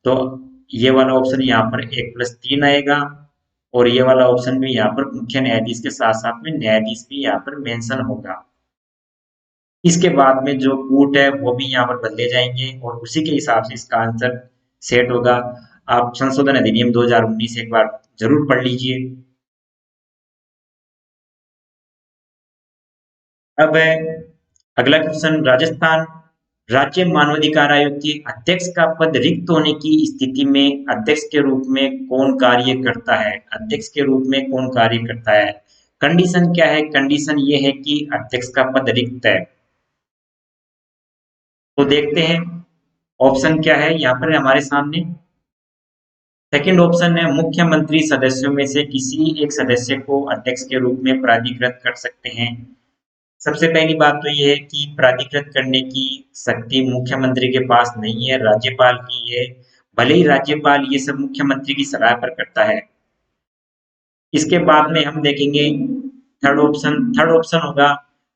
तो ये वाला ऑप्शन यहाँ पर 1+3 आएगा और ये वाला ऑप्शन भी यहाँ पर मुख्य न्यायाधीश के साथ साथ में न्यायाधीश भी यहाँ पर मेंशन होगा। इसके बाद में जो कूट है वो भी यहाँ पर बदले जाएंगे और उसी के हिसाब से इसका आंसर सेट होगा। आप संशोधन अधिनियम 2019 एक बार जरूर पढ़ लीजिए। अब है अगला क्वेश्चन, राजस्थान राज्य मानवाधिकार आयोग के अध्यक्ष का पद रिक्त होने की स्थिति में अध्यक्ष के रूप में कौन कार्य करता है। अध्यक्ष के रूप में कौन कार्य करता है। कंडीशन क्या है, कंडीशन ये है कि अध्यक्ष का पद रिक्त है। तो देखते हैं ऑप्शन क्या है यहाँ पर हमारे सामने। सेकंड ऑप्शन है, मुख्यमंत्री सदस्यों में से किसी एक सदस्य को अध्यक्ष के रूप में प्राधिकृत कर सकते हैं। सबसे पहली बात तो ये है कि प्राधिकृत करने की शक्ति मुख्यमंत्री के पास नहीं है, राज्यपाल की है। भले ही राज्यपाल ये सब मुख्यमंत्री की सलाह पर करता है। इसके बाद में हम देखेंगे थर्ड ऑप्शन होगा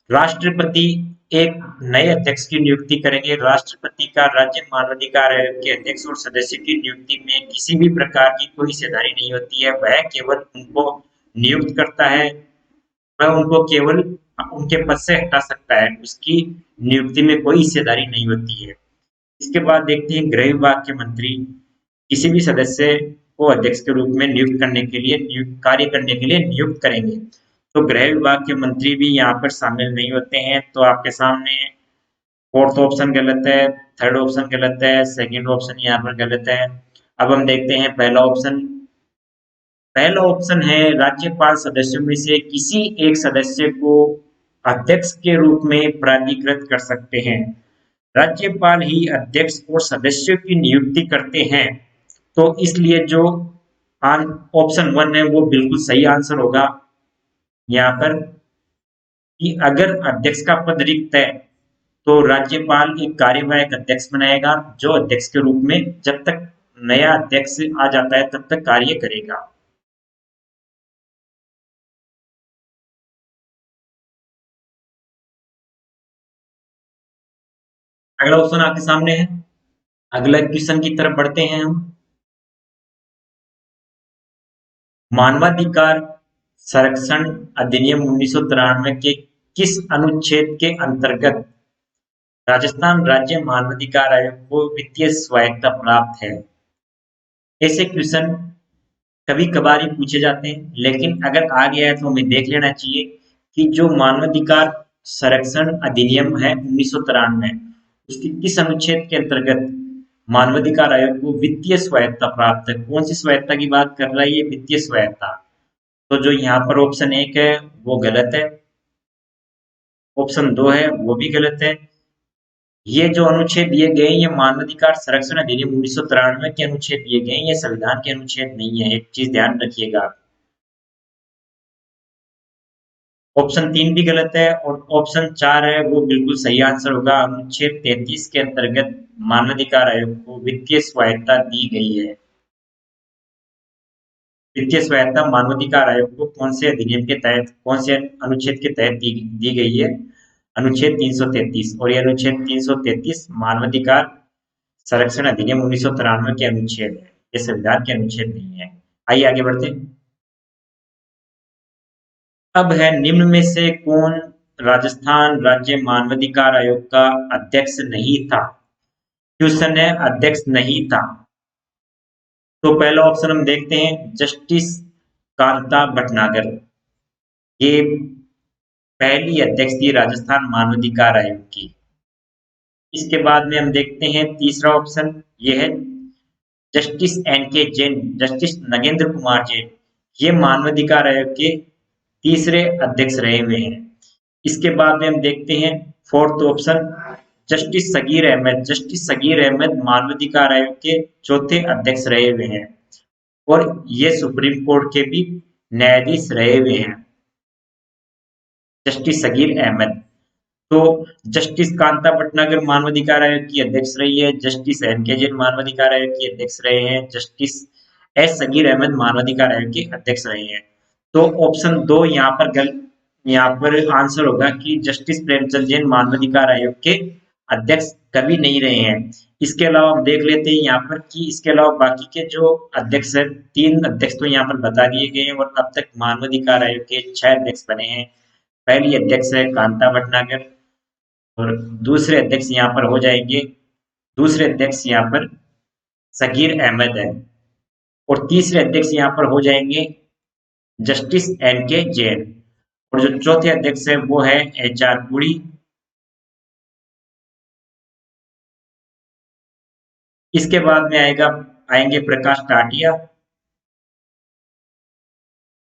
राष्ट्रपति एक नए अध्यक्ष की नियुक्ति करेंगे। राष्ट्रपति का राज्य मानवाधिकार आयोग के अध्यक्ष और सदस्य की नियुक्ति में किसी भी प्रकार की कोई हिस्सेदारी नहीं होती है, वह केवल उनको नियुक्त करता है, वह उनको केवल उनके पद से हटा सकता है, उसकी नियुक्ति में कोई हिस्सेदारी नहीं होती है। इसके बाद देखते हैं गृह विभाग के मंत्री किसी भी सदस्य को अध्यक्ष के रूप में नियुक्त करने के लिए कार्य करने के लिए नियुक्त करेंगे। तो गृह विभाग के मंत्री भी यहाँ पर शामिल नहीं होते हैं। तो आपके सामने फोर्थ ऑप्शन गलत है, थर्ड ऑप्शन गलत है, सेकंड ऑप्शन यहाँ पर गलत है। अब हम देखते हैं पहला ऑप्शन। पहला ऑप्शन है राज्यपाल सदस्यों में से किसी एक सदस्य को अध्यक्ष के रूप में प्राधिकृत कर सकते हैं। राज्यपाल ही अध्यक्ष और सदस्यों की नियुक्ति करते हैं। तो इसलिए जो ऑप्शन 1 है वो बिल्कुल सही आंसर होगा यहाँ पर, कि अगर अध्यक्ष का पद रिक्त है तो राज्यपाल एक कार्यवाहक अध्यक्ष बनाएगा, जो अध्यक्ष के रूप में जब तक नया अध्यक्ष आ जाता है तब तक कार्य करेगा। अगला ऑप्शन आपके सामने है। अगला क्वेश्चन की तरफ बढ़ते हैं हम। मानवाधिकार संरक्षण अधिनियम 1993 के किस अनुच्छेद के अंतर्गत राजस्थान राज्य मानवाधिकार आयोग को वित्तीय स्वायत्तता प्राप्त है? ऐसे क्वेश्चन कभी कभार ही पूछे जाते हैं, लेकिन अगर आ गया है तो हमें देख लेना चाहिए कि जो मानवाधिकार संरक्षण अधिनियम है 1993, उसके किस अनुच्छेद के अंतर्गत मानवाधिकार आयोग को वित्तीय स्वायत्तता प्राप्त है। कौन सी स्वायत्तता की बात कर रहा है ये? वित्तीय स्वायत्तता। तो जो यहाँ पर ऑप्शन 1 है वो गलत है, ऑप्शन 2 है वो भी गलत है। ये जो अनुच्छेद दिए गए हैं ये मानवाधिकार संरक्षण अधिनियम 1993 के अनुच्छेद दिए गए हैं, ये संविधान के अनुच्छेद नहीं है, एक चीज ध्यान रखिएगा। ऑप्शन 3 भी गलत है और ऑप्शन 4 है वो बिल्कुल सही आंसर होगा। अनुच्छेद 33 के अंतर्गत मानवाधिकार आयोग को वित्तीय स्वायत्तता दी गई है। वित्तीय स्वायत्तता मानवाधिकार आयोग को कौन से अधिनियम के तहत, कौन से अनुच्छेद के तहत दी गई है? अनुच्छेद 333। और ये अनुच्छेद 333 मानवाधिकार संरक्षण अधिनियम 1993 के अनुच्छेद है, ये संविधान के अनुच्छेद नहीं है। आइए आगे बढ़ते हैं। अब है निम्न में से कौन राजस्थान राज्य मानवाधिकार आयोग का अध्यक्ष नहीं था? क्वेश्चन है अध्यक्ष नहीं था। तो पहला ऑप्शन हम देखते हैं जस्टिस कांता भटनागर, ये पहली अध्यक्ष थी राजस्थान मानवाधिकार आयोग की। इसके बाद में हम देखते हैं तीसरा ऑप्शन, ये है जस्टिस एन के जैन, जस्टिस नगेंद्र कुमार जैन, ये मानवाधिकार आयोग के तीसरे अध्यक्ष रहे हुए हैं। इसके बाद में हम देखते हैं fourth option justice Sagir Ahmad, justice Sagir Ahmad मानवाधिकार आयोग के चौथे अध्यक्ष रहे हुए हैं और ये सुप्रीम कोर्ट के भी न्यायाधीश रहे हुए हैं, जस्टिस सगीर अहमद। तो जस्टिस कांता भटनागर मानवाधिकार आयोग की अध्यक्ष रही है, जस्टिस एन के जैन मानवाधिकार आयोग की अध्यक्ष रहे हैं, जस्टिस एस सगीर अहमद मानवाधिकार आयोग के अध्यक्ष रहे हैं। तो ऑप्शन 2 यहाँ पर आंसर होगा कि जस्टिस प्रेमचंद जैन मानवाधिकार आयोग के अध्यक्ष कभी नहीं रहे हैं। इसके अलावा हम देख लेते हैं यहाँ पर कि इसके अलावा बाकी के जो अध्यक्ष है, 3 अध्यक्ष तो यहाँ पर बता दिए गए हैं और अब तक मानवाधिकार आयोग के 6 अध्यक्ष बने हैं। पहली अध्यक्ष है कांता भटनागर और दूसरे अध्यक्ष यहाँ पर हो जाएंगे, दूसरे अध्यक्ष यहाँ पर सगीर अहमद है और तीसरे अध्यक्ष यहाँ पर हो जाएंगे जस्टिस एन के जैन और जो चौथे अध्यक्ष है वो है एच आर पुरी। इसके बाद में आएंगे प्रकाश टाटिया।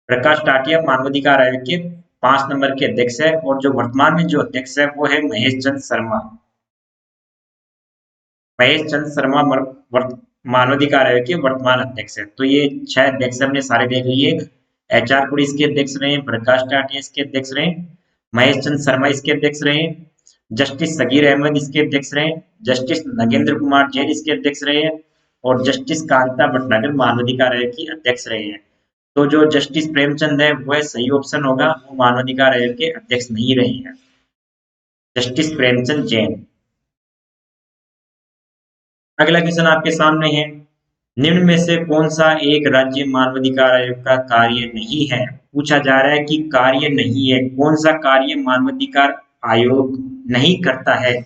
प्रकाश टाटिया मानवाधिकार आयोग के 5 नंबर के अध्यक्ष है और जो वर्तमान में जो अध्यक्ष है वो है महेश चंद्र शर्मा। महेश चंद्र शर्मा मानवाधिकार आयोग के वर्तमान अध्यक्ष है। तो ये 6 अध्यक्ष हमने सारे देख लिए। एच आर पुरी इसके अध्यक्ष रहे, प्रकाश टाटिया इसके अध्यक्ष रहे, महेश चंद्र शर्मा इसके अध्यक्ष रहे। जस्टिस सगीर अहमद इसके अध्यक्ष रहे। जस्टिस नगेंद्र कुमार जैन इसके अध्यक्ष रहे हैं। और जस्टिस कांता भटनागर मानवाधिकार आयोग की अध्यक्ष रहे हैं। तो जो जस्टिस प्रेमचंद है वह सही ऑप्शन होगा, वो मानवाधिकार आयोग के अध्यक्ष नहीं रहे हैं। जस्टिस प्रेमचंद जैन। अगला क्वेश्चन आपके सामने है, निम्न में से कौन सा एक राज्य मानवाधिकार आयोग का कार्य नहीं है? पूछा जा रहा है कि कार्य नहीं है, कौन सा कार्य मानवाधिकार आयोग नहीं करता है?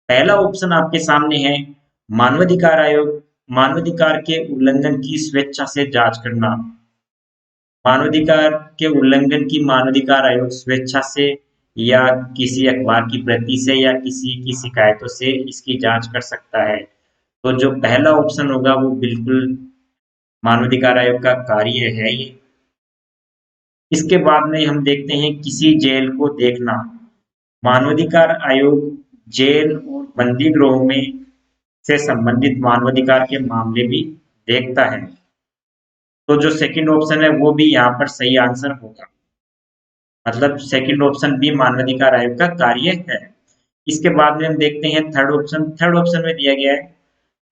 पहला ऑप्शन आपके सामने है, मानवाधिकार आयोग मानवाधिकार के उल्लंघन की स्वेच्छा से जांच करना। मानवाधिकार के उल्लंघन की मानवाधिकार आयोग स्वेच्छा से या किसी अखबार की प्रति से या किसी की शिकायतों से इसकी जांच कर सकता है। तो जो पहला ऑप्शन होगा वो बिल्कुल मानवाधिकार आयोग का कार्य है ये। इसके बाद में हम देखते हैं किसी जेल को देखना। मानवाधिकार आयोग जेल और बंदी गृहों में से संबंधित मानवाधिकार के मामले भी देखता है। तो जो सेकंड ऑप्शन है वो भी यहाँ पर सही आंसर होगा, मतलब सेकंड ऑप्शन भी मानवाधिकार आयोग का कार्य है। इसके बाद में हम देखते हैं थर्ड ऑप्शन। थर्ड ऑप्शन में दिया गया है,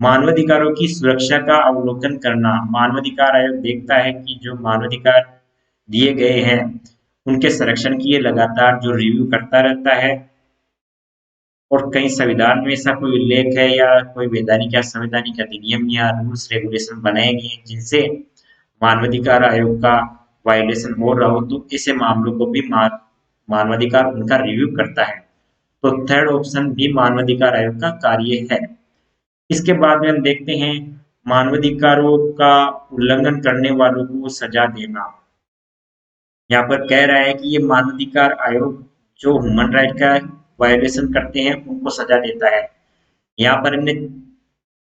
मानवाधिकारों की सुरक्षा का अवलोकन करना। मानवाधिकार आयोग देखता है कि जो मानवाधिकार दिए गए हैं उनके संरक्षण की ये लगातार जो रिव्यू करता रहता है। और कहीं संविधान में ऐसा कोई उल्लेख है या कोई वैधानिक या संवैधानिक अधिनियम या रूल्स रेगुलेशन बनाए गए हैं जिनसे मानवाधिकार आयोग का वायलेशन हो रहा हो, तो ऐसे मामलों को भी मानवाधिकार उनका रिव्यू करता है। तो थर्ड ऑप्शन भी मानवाधिकार आयोग का कार्य है। इसके बाद में हम देखते हैं मानवाधिकारों का उल्लंघन करने वालों को सजा देना। यहाँ पर कह रहा है कि ये मानवाधिकार आयोग जो ह्यूमन राइट का वायलेशन करते हैं उनको सजा देता है। यहाँ पर हमने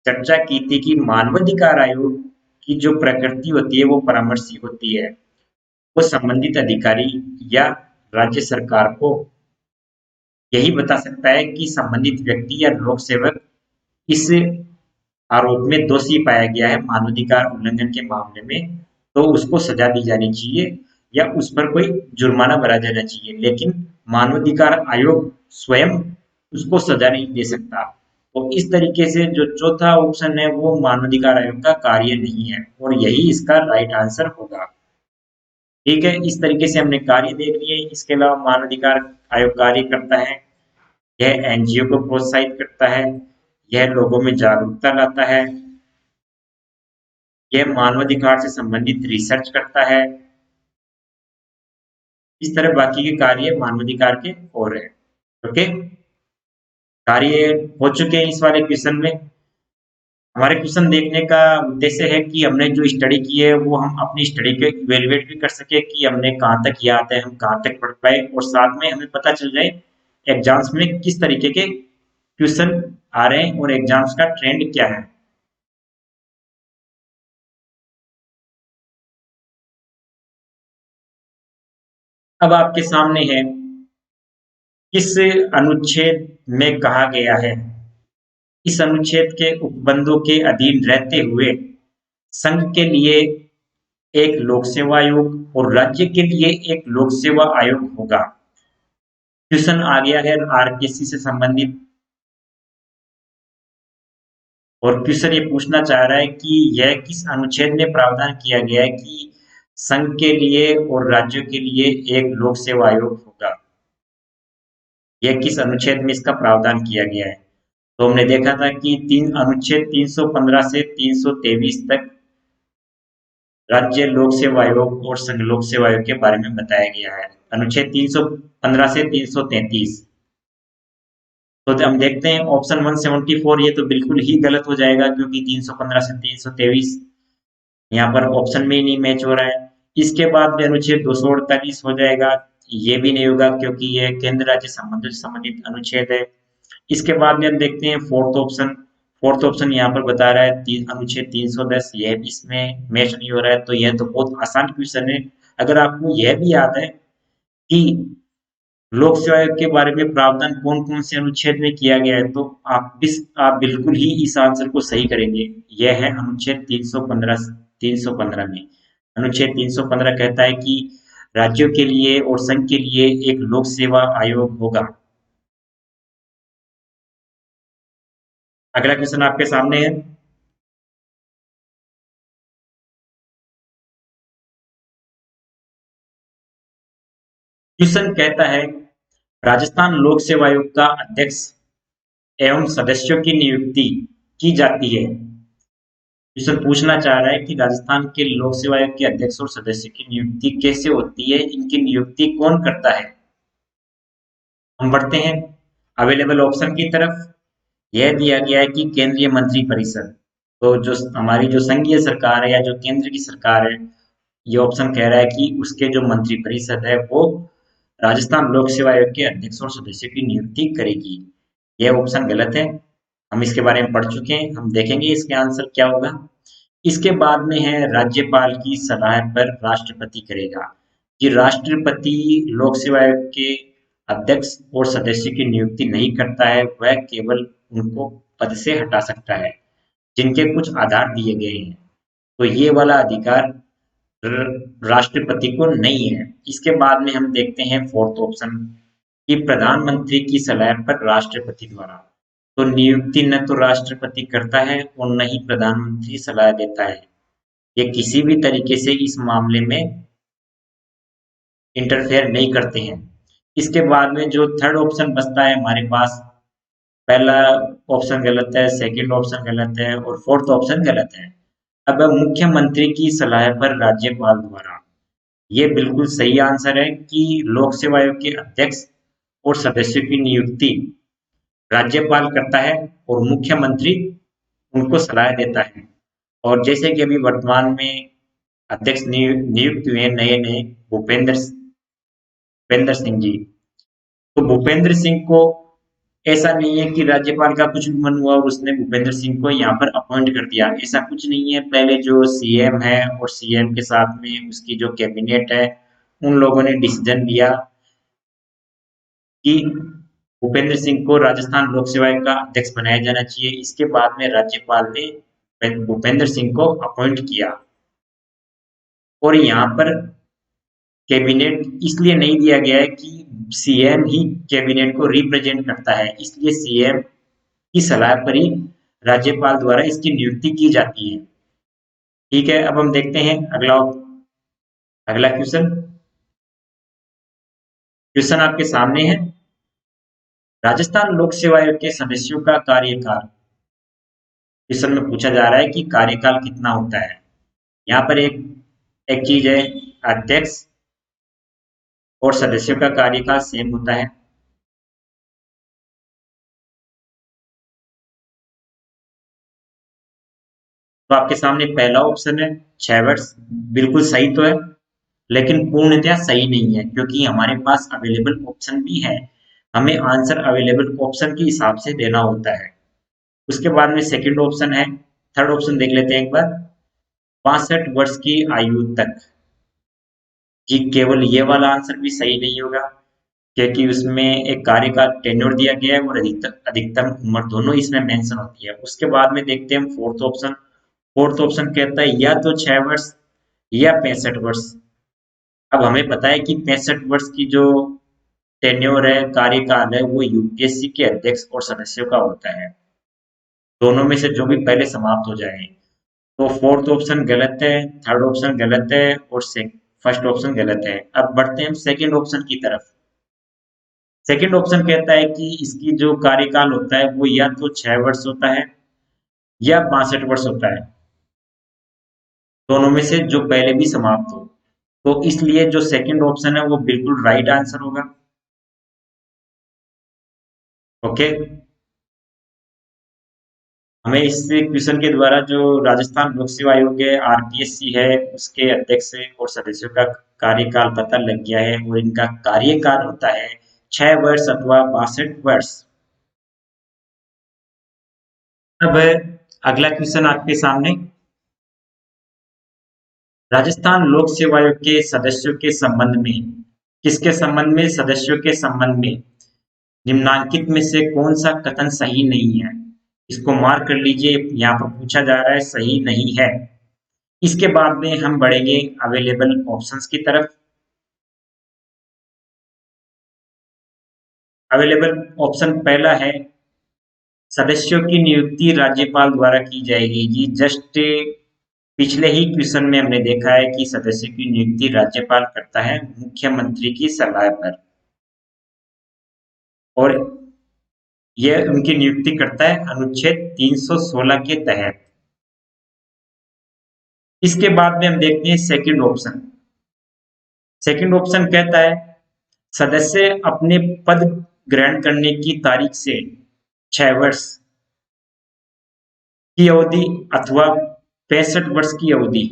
चर्चा की थी कि मानवाधिकार आयोग की जो प्रकृति होती है वो परामर्शी होती है। वो संबंधित अधिकारी या राज्य सरकार को यही बता सकता है कि संबंधित व्यक्ति या लोक सेवक इस आरोप में दोषी पाया गया है मानवाधिकार उल्लंघन के मामले में, तो उसको सजा दी जानी चाहिए या उस पर कोई जुर्माना भरा जाना चाहिए। लेकिन मानवाधिकार आयोग स्वयं उसको सजा नहीं दे सकता। तो इस तरीके से जो चौथा ऑप्शन है वो मानवाधिकार आयोग का कार्य नहीं है और यही इसका राइट आंसर होगा। ठीक है, इस तरीके से हमने कार्य देख लिए। इसके अलावा मानवाधिकार आयोग कार्य करता है, यह एनजीओ को प्रोत्साहित करता है, यह लोगों में जागरूकता लाता है, यह मानवाधिकार से संबंधित रिसर्च करता है। इस तरह बाकी के कार्य मानवाधिकार के और है। ओके, कार्य हो चुके हैं इस वाले क्वेश्चन में। हमारे क्वेश्चन देखने का उद्देश्य है कि हमने जो स्टडी की है वो हम अपनी स्टडी को इवेल्युएट भी कर सके कि हमने कहाँ तक याद है, हम कहाँ तक पढ़ पाए, और साथ में हमें पता चल जाए एग्जाम्स में किस तरीके के क्वेश्चन आ रहे हैं और एग्जाम्स का ट्रेंड क्या है। अब आपके सामने है, किस अनुच्छेद में कहा गया है, इस अनुच्छेद के उपबंधों के अधीन रहते हुए संघ के लिए एक लोक सेवा आयोग और राज्य के लिए एक लोक सेवा आयोग होगा। क्वेश्चन आ गया है आरकेसी से संबंधित, और क्वेश्चन ये पूछना चाह रहा है कि यह किस अनुच्छेद में प्रावधान किया गया है कि संघ के लिए और राज्यों के लिए एक लोक सेवा आयोग होगा। यह किस अनुच्छेद में इसका प्रावधान किया गया है? तो हमने देखा था कि अनुच्छेद 315 से 323 तक राज्य लोक सेवा आयोग और संघ लोक सेवा आयोग के बारे में बताया गया है। अनुच्छेद 315 से 333। तो हम देखते हैं ऑप्शन 174, ये तो बिल्कुल ही गलत हो जाएगा क्योंकि 315 से 323 यहाँ पर ऑप्शन में ही नहीं मैच हो रहा है। इसके बाद में अनुच्छेद 248 हो जाएगा, ये भी नहीं होगा क्योंकि ये केंद्र राज्य संबंध से संबंधित अनुच्छेद है। इसके बाद में हम देखते हैं फोर्थ ऑप्शन। फोर्थ ऑप्शन यहाँ पर बता रहा है अनुच्छेद 310, यह भी इसमें मैच नहीं हो रहा है। तो यह तो बहुत आसान क्वेश्चन है। अगर आपको यह भी याद है कि लोक सेवा आयोग के बारे में प्रावधान कौन कौन से अनुच्छेद में किया गया है, तो आप बिल्कुल ही इस आंसर को सही करेंगे। यह है अनुच्छेद 315 में। अनुच्छेद 315 कहता है कि राज्यों के लिए और संघ के लिए एक लोक सेवा आयोग होगा। अगला क्वेश्चन आपके सामने है। क्वेश्चन कहता है, राजस्थान लोक सेवा आयोग का अध्यक्ष एवं सदस्यों की नियुक्ति की जाती है। क्वेश्चन पूछना चाह रहा है कि राजस्थान के लोक सेवा आयोग के अध्यक्ष और सदस्य की नियुक्ति कैसे होती है, इनकी नियुक्ति कौन करता है। हम बढ़ते हैं अवेलेबल ऑप्शन की तरफ। यह दिया गया है कि केंद्रीय मंत्री परिषद। तो जो हमारी जो संघीय सरकार है या जो केंद्र की सरकार है, ये ऑप्शन कह रहा है कि उसके जो मंत्री परिषद है वो राजस्थान लोक सेवा आयोग के अध्यक्ष और सदस्य की नियुक्ति करेगी। यह ऑप्शन गलत है। हम इसके बारे में पढ़ चुके हैं, हम देखेंगे इसके आंसर क्या होगा। इसके बाद में है राज्यपाल की सलाह पर राष्ट्रपति करेगा। कि राष्ट्रपति लोक सेवा आयोग के अध्यक्ष और सदस्य की नियुक्ति नहीं करता है, वह केवल उनको पद से हटा सकता है जिनके कुछ आधार दिए गए हैं। तो ये वाला अधिकार राष्ट्रपति को नहीं है। इसके बाद में हम देखते हैं फोर्थ ऑप्शन कि प्रधानमंत्री की सलाह पर राष्ट्रपति द्वारा। तो नियुक्ति न तो राष्ट्रपति करता है और न ही प्रधानमंत्री सलाह देता है। ये किसी भी तरीके से इस मामले में इंटरफेयर नहीं करते हैं। इसके बाद में जो थर्ड ऑप्शन बचता है हमारे पास, पहला ऑप्शन गलत है, सेकंड ऑप्शन गलत है और फोर्थ ऑप्शन गलत है। अब मुख्यमंत्री की सलाह पर राज्यपाल द्वारा, ये बिल्कुल सही आंसर है कि लोक सेवा आयोग के अध्यक्ष और सदस्यों की नियुक्ति राज्यपाल करता है और मुख्यमंत्री उनको सलाह देता है। और जैसे कि अभी वर्तमान में अध्यक्ष नियुक्त हुए नए नए भूपेंद्र सिंह जी। तो भूपेंद्र सिंह को ऐसा नहीं है कि राज्यपाल का कुछ भी मन हुआ और उसने भूपेंद्र सिंह को यहाँ पर अपॉइंट कर दिया, ऐसा कुछ नहीं है। पहले जो सीएम है और सीएम के साथ में उसकी जो कैबिनेट है, उन लोगों ने डिसीजन लिया कि भूपेंद्र सिंह को राजस्थान लोक सेवा आयोग का अध्यक्ष बनाया जाना चाहिए। इसके बाद में राज्यपाल ने भूपेंद्र सिंह को अपॉइंट किया। और यहाँ पर कैबिनेट इसलिए नहीं दिया गया है कि सीएम ही कैबिनेट को रिप्रेजेंट करता है, इसलिए सीएम की सलाह पर ही राज्यपाल द्वारा इसकी नियुक्ति की जाती है। ठीक है, अब हम देखते हैं अगला क्वेश्चन। क्वेश्चन आपके सामने है, राजस्थान लोक सेवा आयोग के सदस्यों का कार्यकाल। क्वेश्चन में पूछा जा रहा है कि कार्यकाल कितना होता है। यहाँ पर एक चीज है, अध्यक्ष और सदस्यों का कार्यकाल सेम होता है। तो आपके सामने पहला ऑप्शन है 6 वर्ष, बिल्कुल सही तो है, लेकिन पूर्णतया सही नहीं है क्योंकि हमारे पास अवेलेबल ऑप्शन भी है। हमें आंसर अवेलेबल ऑप्शन के हिसाब से देना होता है। उसके बाद में सेकंड ऑप्शन है, थर्ड ऑप्शन देख लेते हैं एक बार, 65 वर्ष की आयु तक। जी केवल ये वाला आंसर भी सही नहीं होगा क्योंकि उसमें एक कार्य का टेन्योर दिया गया है और अधिकतम उम्र दोनों इसमें मेंशन होती है। उसके बाद में देखते हैं फोर्थ ऑप्शन। फोर्थ ऑप्शन कहता है या तो 6 वर्ष या 65 वर्ष। अब हमें पता है कि 65 वर्ष की जो टेन्योर है, कार्यकाल है, वो यूपीएससी के अध्यक्ष और सदस्यों का होता है। दोनों में से जो भी पहले समाप्त हो जाए। तो फोर्थ ऑप्शन गलत है, थर्ड ऑप्शन गलत है और फर्स्ट ऑप्शन गलत है। अब बढ़ते हैं सेकंड ऑप्शन की तरफ। सेकंड ऑप्शन कहता है कि इसकी जो कार्यकाल होता है वो या तो 6 वर्ष होता है या 62 वर्ष होता है, दोनों में से जो पहले भी समाप्त हो। तो इसलिए जो सेकंड ऑप्शन है वो बिल्कुल राइट आंसर होगा। ओके, हमें इस क्वेश्चन के द्वारा जो राजस्थान लोक सेवा आयोग है, आरपीएससी है, उसके अध्यक्ष और सदस्यों का कार्यकाल पता लग गया है और इनका कार्यकाल होता है 6 वर्ष अथवा 62 वर्ष। अब अगला क्वेश्चन आपके सामने, राजस्थान लोक सेवा आयोग के सदस्यों के संबंध में, किसके संबंध में, सदस्यों के संबंध में निम्नलिखित में से कौन सा कथन सही नहीं है। इसको मार्क कर लीजिए, यहाँ पर पूछा जा रहा है सही नहीं है। इसके बाद में हम बढ़ेंगे अवेलेबल ऑप्शंस की तरफ। अवेलेबल ऑप्शन पहला है, सदस्यों की नियुक्ति राज्यपाल द्वारा की जाएगी। जी जस्ट पिछले ही क्वेश्चन में हमने देखा है कि सदस्य की नियुक्ति राज्यपाल करता है मुख्यमंत्री की सलाह पर, और यह उनकी नियुक्ति करता है अनुच्छेद 316 के तहत। इसके बाद में हम देखते हैं सेकंड ऑप्शन। सेकंड ऑप्शन कहता है, सदस्य अपने पद ग्रहण करने की तारीख से 6 वर्ष की अवधि अथवा 65 वर्ष की अवधि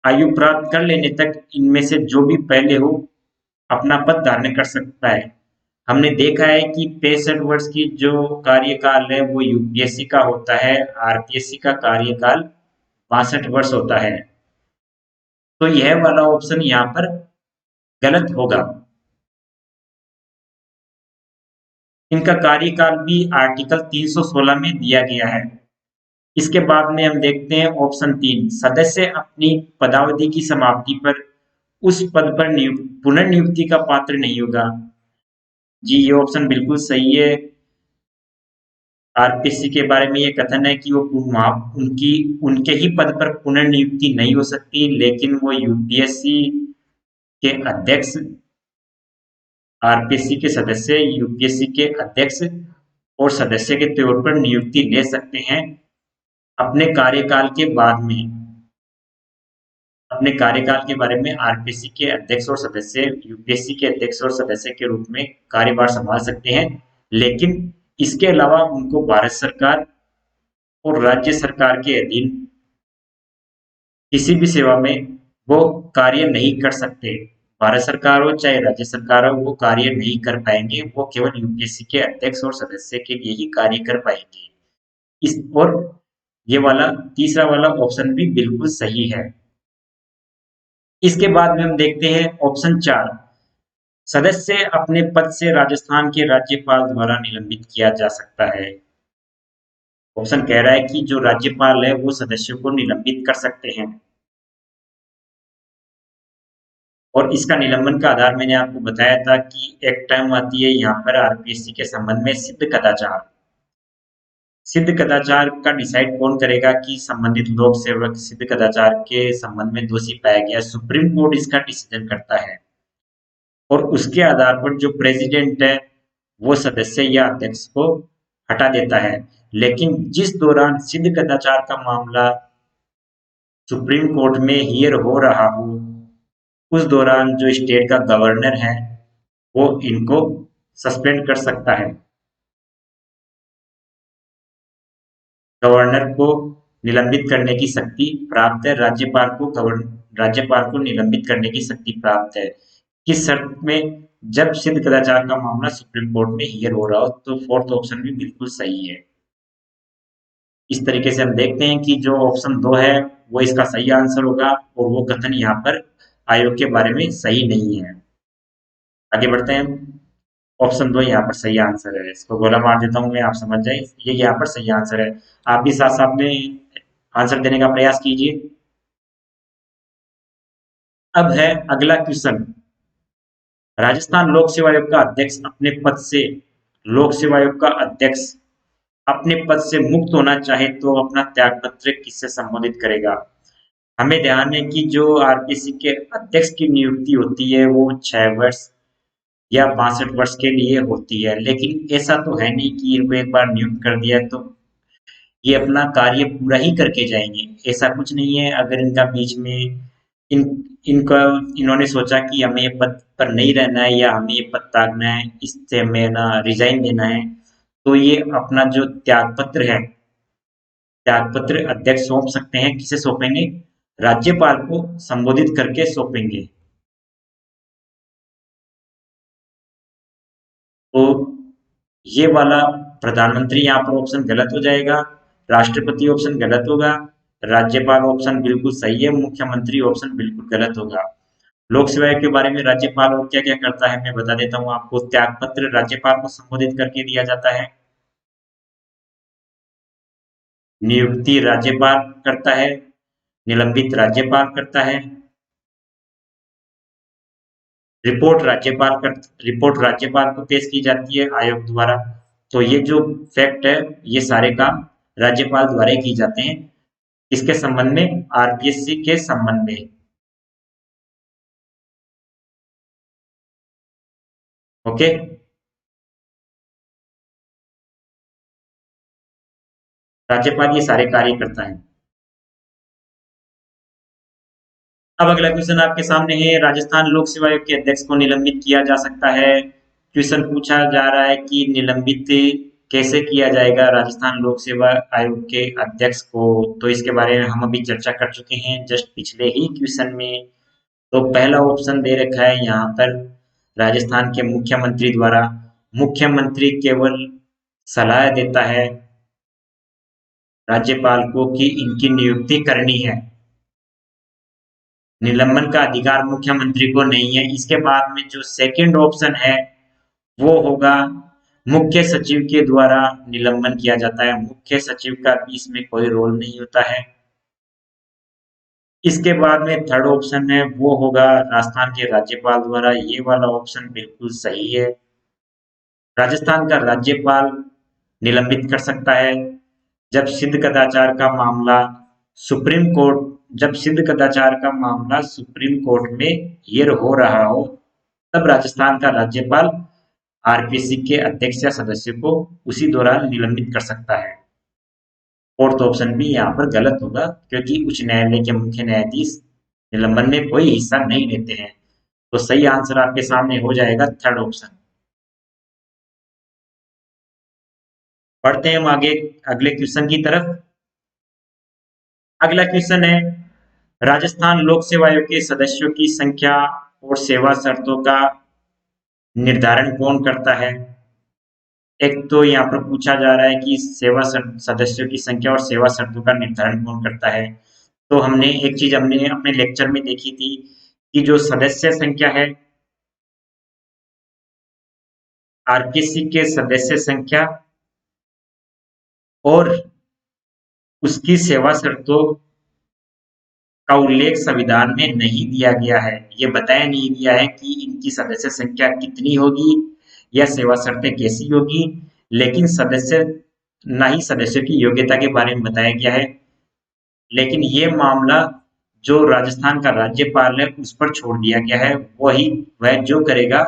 आयु प्राप्त कर लेने तक इनमें से जो भी पहले हो अपना पद धारण कर सकता है। हमने देखा है कि 65 वर्ष की जो कार्यकाल है वो यूपीएससी का होता है, आरपीएससी का कार्यकाल 62 वर्ष होता है। तो यह वाला ऑप्शन यहाँ पर गलत होगा। इनका कार्यकाल भी आर्टिकल 316 में दिया गया है। इसके बाद में हम देखते हैं ऑप्शन 3, सदस्य अपनी पदावधि की समाप्ति पर उस पद पर पुनर्नियुक्ति का पात्र नहीं होगा। जी ये ऑप्शन बिल्कुल सही है। आरपीसी के बारे में ये कथन है कि वो उनकी उनके ही पद पर पुनर्नियुक्ति नहीं हो सकती, लेकिन वो यूपीएससी के अध्यक्ष, आरपीसी के सदस्य यूपीएससी के अध्यक्ष और सदस्य के तौर पर नियुक्ति ले सकते हैं अपने कार्यकाल के बाद में। अपने कार्यकाल के बारे में आरपीसी के अध्यक्ष और सदस्य यूपीएससी के अध्यक्ष और सदस्य के रूप में कार्यभार संभाल सकते हैं, लेकिन इसके अलावा उनको भारत सरकार और राज्य सरकार के अधीन किसी भी सेवा में वो कार्य नहीं कर सकते। भारत सरकार हो चाहे राज्य सरकार हो, वो कार्य नहीं कर पाएंगे। वो केवल यूपीएससी के अध्यक्ष और सदस्य के लिए ही कार्य कर पाएंगे। इस और ये वाला तीसरा वाला ऑप्शन भी बिल्कुल सही है। इसके बाद में हम देखते हैं ऑप्शन 4, सदस्य अपने पद से राजस्थान के राज्यपाल द्वारा निलंबित किया जा सकता है। ऑप्शन कह रहा है कि जो राज्यपाल है वो सदस्यों को निलंबित कर सकते हैं, और इसका निलंबन का आधार मैंने आपको बताया था कि एक टर्म आती है यहाँ पर आरपीएससी के संबंध में, सिद्ध कदाचार। सिद्ध कदाचार का डिसाइड कौन करेगा कि संबंधित लोक सेवक सिद्ध कदाचार के संबंध में दोषी पाया गया? सुप्रीम कोर्ट इसका डिसीजन करता है, और उसके आधार पर जो प्रेसिडेंट है वो सदस्य या अध्यक्ष को हटा देता है। लेकिन जिस दौरान सिद्ध कदाचार का मामला सुप्रीम कोर्ट में हियर हो रहा हो, उस दौरान जो स्टेट का गवर्नर है वो इनको सस्पेंड कर सकता है। गवर्नर को निलंबित करने की शक्ति प्राप्त है, राज्यपाल को निलंबित करने की शक्ति प्राप्त है। किस शर्त में? जब सिद्ध कदाचार का मामला सुप्रीम कोर्ट में हियर हो रहा हो। तो फोर्थ ऑप्शन भी बिल्कुल सही है। इस तरीके से हम देखते हैं कि जो ऑप्शन 2 है वो इसका सही आंसर होगा, और वो कथन यहाँ पर आयोग के बारे में सही नहीं है। आगे बढ़ते हैं। ऑप्शन 2 यहाँ पर सही आंसर है। इसको गोला मार देता हूँ मैं, आप समझ जाए, ये यहाँ पर सही आंसर है। आप भी साथ साथ में आंसर देने का प्रयास कीजिए। अब है अगला क्वेश्चन। राजस्थान लोक सेवा आयोग का अध्यक्ष अपने पद से लोक सेवा आयोग का अध्यक्ष अपने पद से मुक्त होना चाहे तो अपना त्याग पत्र किससे संबोधित करेगा? हमें ध्यान है कि जो आरपीसी के अध्यक्ष की नियुक्ति होती है वो 6 वर्ष या 62 वर्ष के लिए होती है, लेकिन ऐसा तो है नहीं कि इनको एक बार नियुक्त कर दिया तो ये अपना कार्य पूरा ही करके जाएंगे। ऐसा कुछ नहीं है। अगर इनका बीच में इन इनका इन्होंने सोचा कि हमें ये पद पर नहीं रहना है या हमें ये पद त्यागना है, इससे हमें ना रिजाइन देना है, तो ये अपना जो त्याग पत्र है, त्याग पत्र अध्यक्ष सौंप सकते हैं। किसे सौंपेंगे? राज्यपाल को संबोधित करके सौंपेंगे। तो ये वाला प्रधानमंत्री यहाँ पर ऑप्शन गलत हो जाएगा, राष्ट्रपति ऑप्शन गलत होगा, राज्यपाल ऑप्शन बिल्कुल सही है, मुख्यमंत्री ऑप्शन बिल्कुल गलत होगा। लोक सेवा के बारे में राज्यपाल और क्या क्या करता है मैं बता देता हूँ आपको। त्याग पत्र राज्यपाल को संबोधित करके दिया जाता है, नियुक्ति राज्यपाल करता है, निलंबित राज्यपाल करता है, रिपोर्ट राज्यपाल को पेश की जाती है आयोग द्वारा। तो ये जो फैक्ट है, ये सारे काम राज्यपाल द्वारा ही किए जाते हैं। इसके संबंध में, आरपीएससी के संबंध में। ओके। राज्यपाल ये सारे कार्य करता है। अब अगला क्वेश्चन आपके सामने है, राजस्थान लोक सेवा आयोग के अध्यक्ष को निलंबित किया जा सकता है। क्वेश्चन पूछा जा रहा है कि निलंबित कैसे किया जाएगा राजस्थान लोक सेवा आयोग के अध्यक्ष को। तो इसके बारे में हम अभी चर्चा कर चुके हैं जस्ट पिछले ही क्वेश्चन में। तो पहला ऑप्शन दे रखा है यहाँ पर, राजस्थान के मुख्यमंत्री द्वारा। मुख्यमंत्री केवल सलाह देता है राज्यपाल को कि इनकी नियुक्ति करनी है। निलंबन का अधिकार मुख्यमंत्री को नहीं है। इसके बाद में जो सेकंड ऑप्शन है वो होगा, मुख्य सचिव के द्वारा निलंबन किया जाता है। मुख्य सचिव का भी इसमें कोई रोल नहीं होता है। इसके बाद में थर्ड ऑप्शन है वो होगा राजस्थान के राज्यपाल द्वारा। ये वाला ऑप्शन बिल्कुल सही है। राजस्थान का राज्यपाल निलंबित कर सकता है जब सिद्ध कदाचार का मामला सुप्रीम कोर्ट जब सिद्ध कदाचार का मामला सुप्रीम कोर्ट में हियर हो रहा हो, तब राजस्थान का राज्यपाल आरपीसी के अध्यक्ष या सदस्य को उसी दौरान निलंबित कर सकता है। फोर्थ ऑप्शन भी यहाँ पर गलत होगा, क्योंकि उच्च न्यायालय के मुख्य न्यायाधीश निलंबन में कोई हिस्सा नहीं लेते हैं। तो सही आंसर आपके सामने हो जाएगा थर्ड ऑप्शन। पढ़ते हैं हम आगे अगले क्वेश्चन की तरफ। अगला क्वेश्चन है, राजस्थान लोक सेवा आयोग के सदस्यों की संख्या और सेवा शर्तों का निर्धारण कौन करता है। एक तो यहाँ पर पूछा जा रहा है कि सदस्यों की संख्या और सेवा शर्तों का निर्धारण कौन करता है। तो हमने एक चीज हमने अपने लेक्चर में देखी थी कि जो सदस्य संख्या है, आरपीसी के सदस्य संख्या और उसकी सेवा शर्तों का उल्लेख संविधान में नहीं दिया गया है। ये बताया नहीं गया है कि इनकी सदस्य संख्या कितनी होगी या सेवा शर्तें कैसी होगी, लेकिन सदस्य ना ही सदस्यों की योग्यता के बारे में बताया गया है। लेकिन ये मामला जो राजस्थान का राज्यपाल है उस पर छोड़ दिया गया है। वह जो करेगा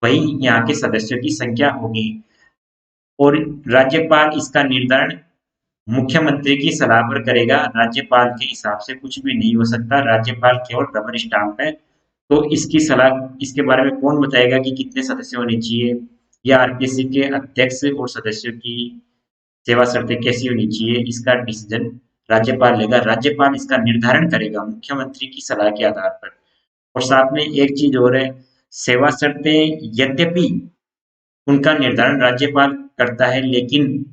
वही यहाँ के सदस्यों की संख्या होगी। और राज्यपाल इसका निर्धारण मुख्यमंत्री की सलाह पर करेगा। राज्यपाल के हिसाब से कुछ भी नहीं हो सकता। राज्यपाल केवल रबर स्टाम्प है। तो इसकी सलाह, इसके बारे में कौन बताएगा कि कितने सदस्य होने चाहिए या आरपीसी के अध्यक्ष और सदस्यों की सेवा शर्तें कैसी होनी चाहिए, इसका डिसीजन राज्यपाल लेगा। राज्यपाल इसका निर्धारण करेगा मुख्यमंत्री की सलाह के आधार पर। और साथ में एक चीज और है, सेवा शर्तें यद्यपि उनका निर्धारण राज्यपाल करता है, लेकिन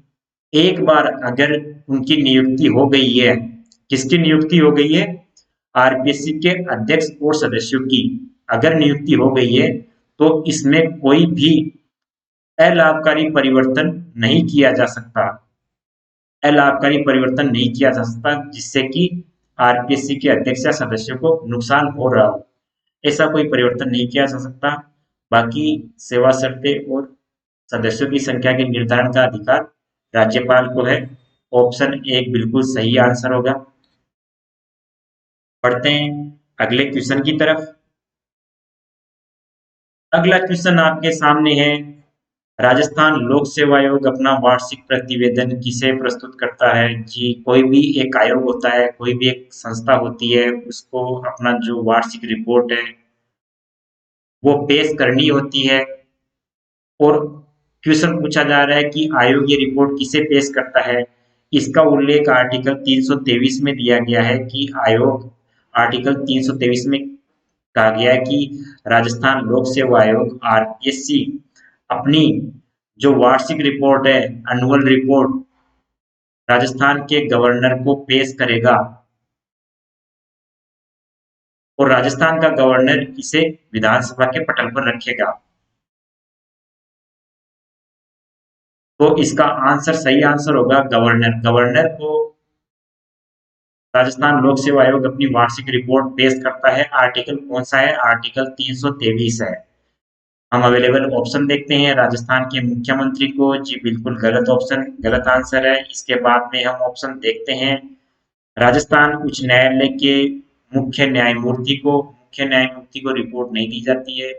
एक बार अगर उनकी नियुक्ति हो गई है, किसकी नियुक्ति हो गई है, आरपीसी के अध्यक्ष और सदस्यों की अगर नियुक्ति हो गई है, तो इसमें कोई भी अलाभकारी परिवर्तन नहीं किया जा सकता। अलाभकारी परिवर्तन नहीं किया जा सकता जिससे कि आरपीसी के अध्यक्ष या सदस्यों को नुकसान हो रहा हो, ऐसा कोई परिवर्तन नहीं किया जा सकता। बाकी सेवा शर्तें और सदस्यों की संख्या के निर्धारण का अधिकार राज्यपाल को है। ऑप्शन एक बिल्कुल सही आंसर होगा। पढ़ते हैं अगले क्वेश्चन की तरफ। अगला क्वेश्चन आपके सामने है, राजस्थान लोक सेवा आयोग अपना वार्षिक प्रतिवेदन किसे प्रस्तुत करता है। जी, कोई भी एक आयोग होता है, कोई भी एक संस्था होती है, उसको अपना जो वार्षिक रिपोर्ट है वो पेश करनी होती है। और क्वेश्चन पूछा जा रहा है कि आयोग ये रिपोर्ट किसे पेश करता है। इसका उल्लेख आर्टिकल 323 में दिया गया है कि आयोग, आर्टिकल 323 में कहा गया है कि राजस्थान लोक सेवा आयोग आरपीएससी अपनी जो वार्षिक रिपोर्ट है, एनुअल रिपोर्ट, राजस्थान के गवर्नर को पेश करेगा और राजस्थान का गवर्नर इसे विधानसभा के पटल पर रखेगा। तो इसका आंसर, सही आंसर होगा गवर्नर। गवर्नर को राजस्थान लोक सेवा आयोग अपनी वार्षिक रिपोर्ट पेश करता है। आर्टिकल कौन सा है? आर्टिकल 323 है। हम अवेलेबल ऑप्शन देखते हैं। राजस्थान के मुख्यमंत्री को, जी बिल्कुल गलत ऑप्शन, गलत आंसर है। इसके बाद में हम ऑप्शन देखते हैं। राजस्थान उच्च न्यायालय के मुख्य न्यायमूर्ति को रिपोर्ट नहीं दी जाती है।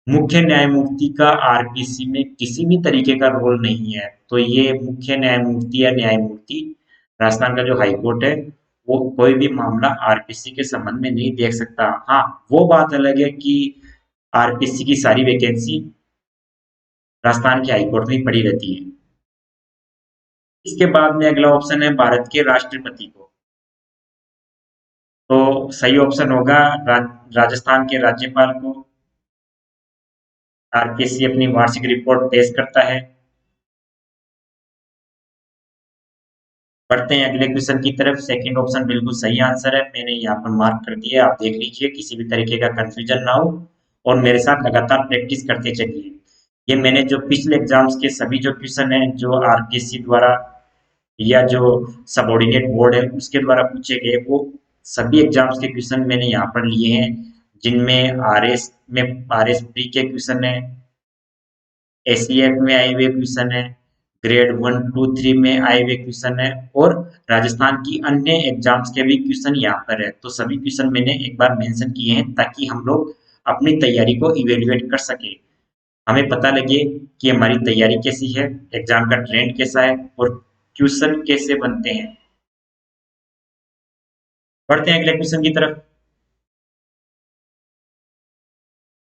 मुख्य न्यायमूर्ति का आरपीसी में किसी भी तरीके का रोल नहीं है, तो ये मुख्य न्यायमूर्ति या न्यायमूर्ति राजस्थान का जो हाई कोर्ट है, वो कोई भी मामला आरपीसी के संबंध में नहीं देख सकता। हाँ, वो बात अलग है कि आरपीसी की सारी वैकेंसी राजस्थान के हाई कोर्ट में ही पड़ी रहती है। इसके बाद में अगला ऑप्शन है भारत के राष्ट्रपति को। तो सही ऑप्शन होगा राजस्थान के राज्यपाल को आरपीसी अपनी वार्षिक रिपोर्ट पेश करता है। बढ़ते हैं अगले क्वेश्चन की तरफ। सेकंड ऑप्शन बिल्कुल सही आंसर है, मैंने यहाँ पर मार्क कर दिया, आप देख लीजिए, किसी भी तरीके का कंफ्यूजन ना हो और मेरे साथ लगातार प्रैक्टिस करते चलिए। ये मैंने जो पिछले एग्जाम्स के सभी जो क्वेश्चन हैं, जो आरपीएससी द्वारा या जो सबऑर्डिनेट बोर्ड है उसके द्वारा पूछे गए, वो सभी एग्जाम्स के क्वेश्चन मैंने यहाँ पर लिए हैं, जिनमें आरएस प्री के क्वेश्चन है, एसीएफ में आए हुए क्वेश्चन है, ग्रेड 1, 2, 3 में आए हुए क्वेश्चन है और राजस्थान की अन्य एग्जाम्स के भी क्वेश्चन यहाँ पर है। तो सभी क्वेश्चन मैंने एक बार मेंशन किए हैं ताकि हम लोग अपनी तैयारी को इवेल्युएट कर सके, हमें पता लगे कि हमारी तैयारी कैसी है, एग्जाम का ट्रेंड कैसा है और क्वेश्चन कैसे बनते हैं। बढ़ते हैं अगले क्वेश्चन की तरफ।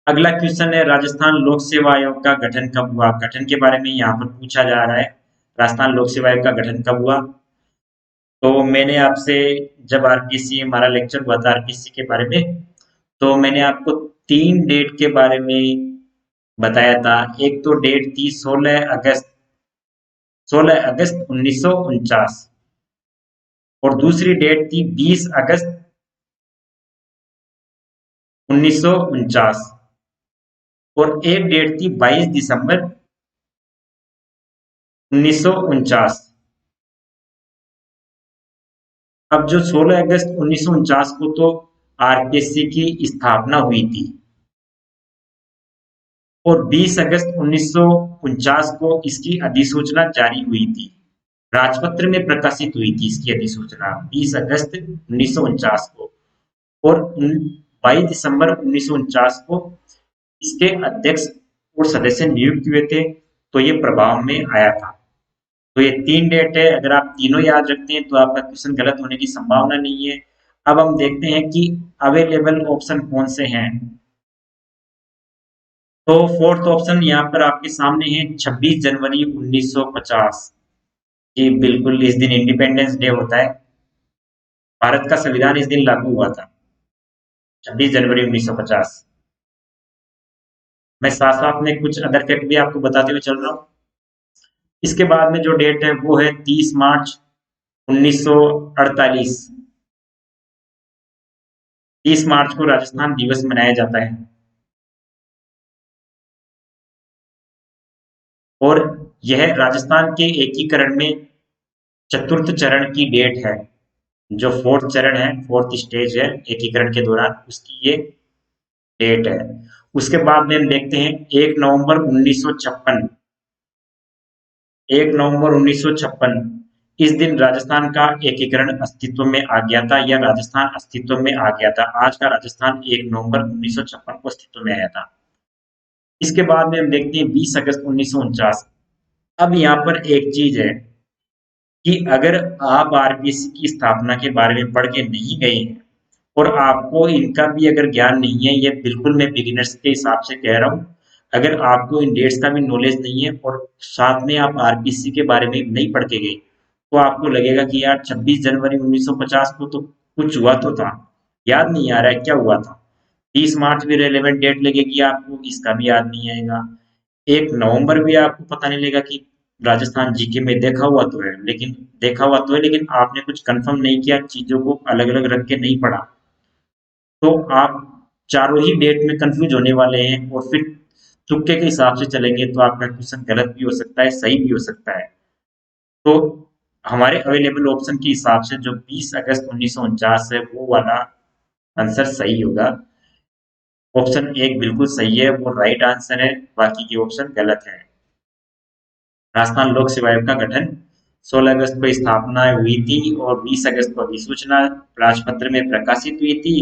अगला क्वेश्चन है राजस्थान लोक सेवा आयोग का गठन कब हुआ? गठन के बारे में यहाँ पर पूछा जा रहा है। राजस्थान लोक सेवा आयोग का गठन कब हुआ? तो मैंने आपसे, जब आरपीसी हमारा लेक्चर हुआ था आरपीसी के बारे में, तो मैंने आपको 3 डेट के बारे में बताया था। एक तो डेट थी 16 अगस्त 1949 और दूसरी डेट थी 20 अगस्त 1949 और एक डेट थी 22 दिसंबर 1949। अब जो 16 अगस्त 1949 को तो आरपीएससी की स्थापना हुई थी और 20 अगस्त 1949 को इसकी अधिसूचना जारी हुई थी, राजपत्र में प्रकाशित हुई थी इसकी अधिसूचना 20 अगस्त 1949 को और 22 दिसंबर 1949 को इसके अध्यक्ष और सदस्य नियुक्त हुए थे, तो ये प्रभाव में आया था। तो ये 3 डेट है, अगर आप तीनों याद रखते हैं तो आपका क्वेश्चन गलत होने की संभावना नहीं है। अब हम देखते हैं कि अवेलेबल ऑप्शन कौन से हैं। तो फोर्थ ऑप्शन यहाँ पर आपके सामने है 26 जनवरी 1950। जी बिल्कुल, इस दिन इंडिपेंडेंस डे होता है। भारत का संविधान इस दिन लागू हुआ था, 26 जनवरी 1950। मैं साथ साथ में कुछ अदर फैक्ट भी आपको बताते हुए चल रहा हूँ। इसके बाद में जो डेट है वो है 30 मार्च 1948। 30 मार्च को राजस्थान दिवस मनाया जाता है और यह राजस्थान के एकीकरण में चतुर्थ चरण की डेट है। जो फोर्थ चरण है, फोर्थ स्टेज है एकीकरण के दौरान, उसकी ये डेट है। उसके बाद में हम देखते हैं 1 नवंबर 1956। 1 नवंबर 1956 इस दिन राजस्थान का एकीकरण अस्तित्व में आ गया था, या राजस्थान अस्तित्व में आ गया था। आज का राजस्थान 1 नवंबर 1956 को अस्तित्व में आया था। इसके बाद में हम देखते हैं 20 अगस्त 1949। अब यहाँ पर एक चीज है कि अगर आप आरपीएससी की स्थापना के बारे में पढ़ के नहीं गए हैं और आपको इनका भी अगर ज्ञान नहीं है, ये बिल्कुल मैं बिगिनर्स के हिसाब से कह रहा हूँ, अगर आपको इन डेट्स का भी नॉलेज नहीं है और साथ में आप आरपीएससी के बारे में नहीं पढ़ के गए, तो आपको लगेगा कि यार 26 जनवरी 1950 को तो कुछ हुआ तो था, याद नहीं आ रहा है क्या हुआ था। 30 मार्च भी रेलेवेंट डेट लगेगी आपको, इसका भी याद नहीं आएगा। 1 नवंबर भी आपको पता नहीं लगेगा कि राजस्थान जीके में देखा हुआ तो है लेकिन आपने कुछ कंफर्म नहीं किया, चीजों को अलग अलग रख के नहीं पढ़ा, तो आप चारों ही डेट में कंफ्यूज होने वाले हैं और फिर तुक्के के हिसाब से चलेंगे तो आपका क्वेश्चन गलत भी हो सकता है, सही भी हो सकता है। तो हमारे अवेलेबल ऑप्शन के हिसाब से जो 20 अगस्त 1949 है वो वाला आंसर सही होगा। ऑप्शन एक बिल्कुल सही है, वो राइट आंसर है, बाकी के ऑप्शन गलत है। राजस्थान लोक सेवा आयोग का गठन 16 अगस्त को स्थापना हुई थी और 20 अगस्त को अधिसूचना राजपत्र में प्रकाशित हुई थी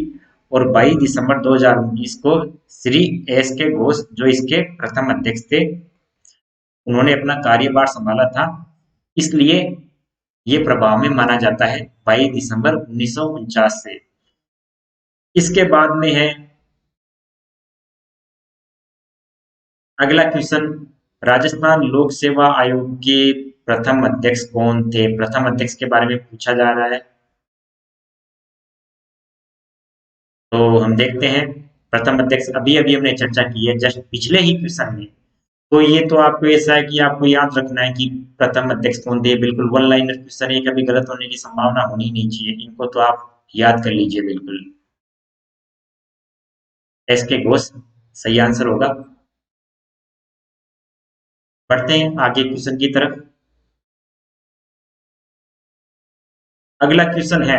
और 22 दिसंबर 2019 को श्री एस के घोष जो इसके प्रथम अध्यक्ष थे, उन्होंने अपना कार्यभार संभाला था, इसलिए ये प्रभाव में माना जाता है 22 दिसंबर 1949 से। इसके बाद में है अगला क्वेश्चन, राजस्थान लोक सेवा आयोग के प्रथम अध्यक्ष कौन थे? प्रथम अध्यक्ष के बारे में पूछा जा रहा है। तो हम देखते हैं, प्रथम अध्यक्ष अभी अभी हमने चर्चा की है जस्ट पिछले ही क्वेश्चन में। तो ये तो आपको ऐसा है कि आपको याद रखना है कि प्रथम अध्यक्ष कौन थे। बिल्कुल वन लाइनर क्वेश्चन है, कभी गलत होने की संभावना होनी नहीं चाहिए, इनको तो आप याद कर लीजिए बिल्कुल। एस के घोष सही आंसर होगा। बढ़ते हैं आगे क्वेश्चन की तरफ। अगला क्वेश्चन है,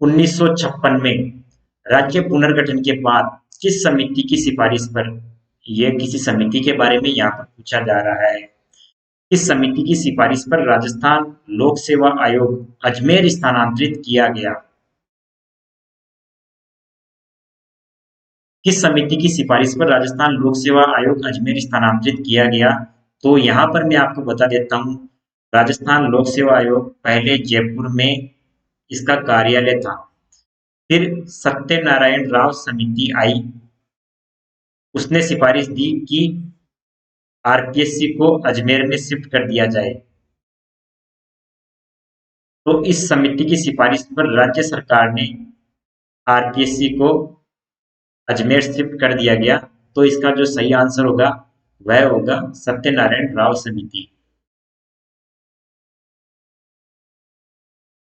1956 में राज्य पुनर्गठन के बाद किस समिति की सिफारिश पर, यह किसी समिति के बारे में यहाँ पर पूछा जा रहा है, किस समिति की सिफारिश पर राजस्थान लोक सेवा आयोग अजमेर स्थानांतरित किया गया? किस समिति की सिफारिश पर राजस्थान लोक सेवा आयोग अजमेर स्थानांतरित किया गया? तो यहाँ पर मैं आपको बता देता हूँ, राजस्थान लोक सेवा आयोग पहले जयपुर में इसका कार्यालय था, फिर सत्यनारायण राव समिति आई, उसने सिफारिश दी कि आरपीएससी को अजमेर में शिफ्ट कर दिया जाए। तो इस समिति की सिफारिश पर राज्य सरकार ने आरपीएससी को अजमेर शिफ्ट कर दिया गया। तो इसका जो सही आंसर होगा वह होगा सत्यनारायण राव समिति।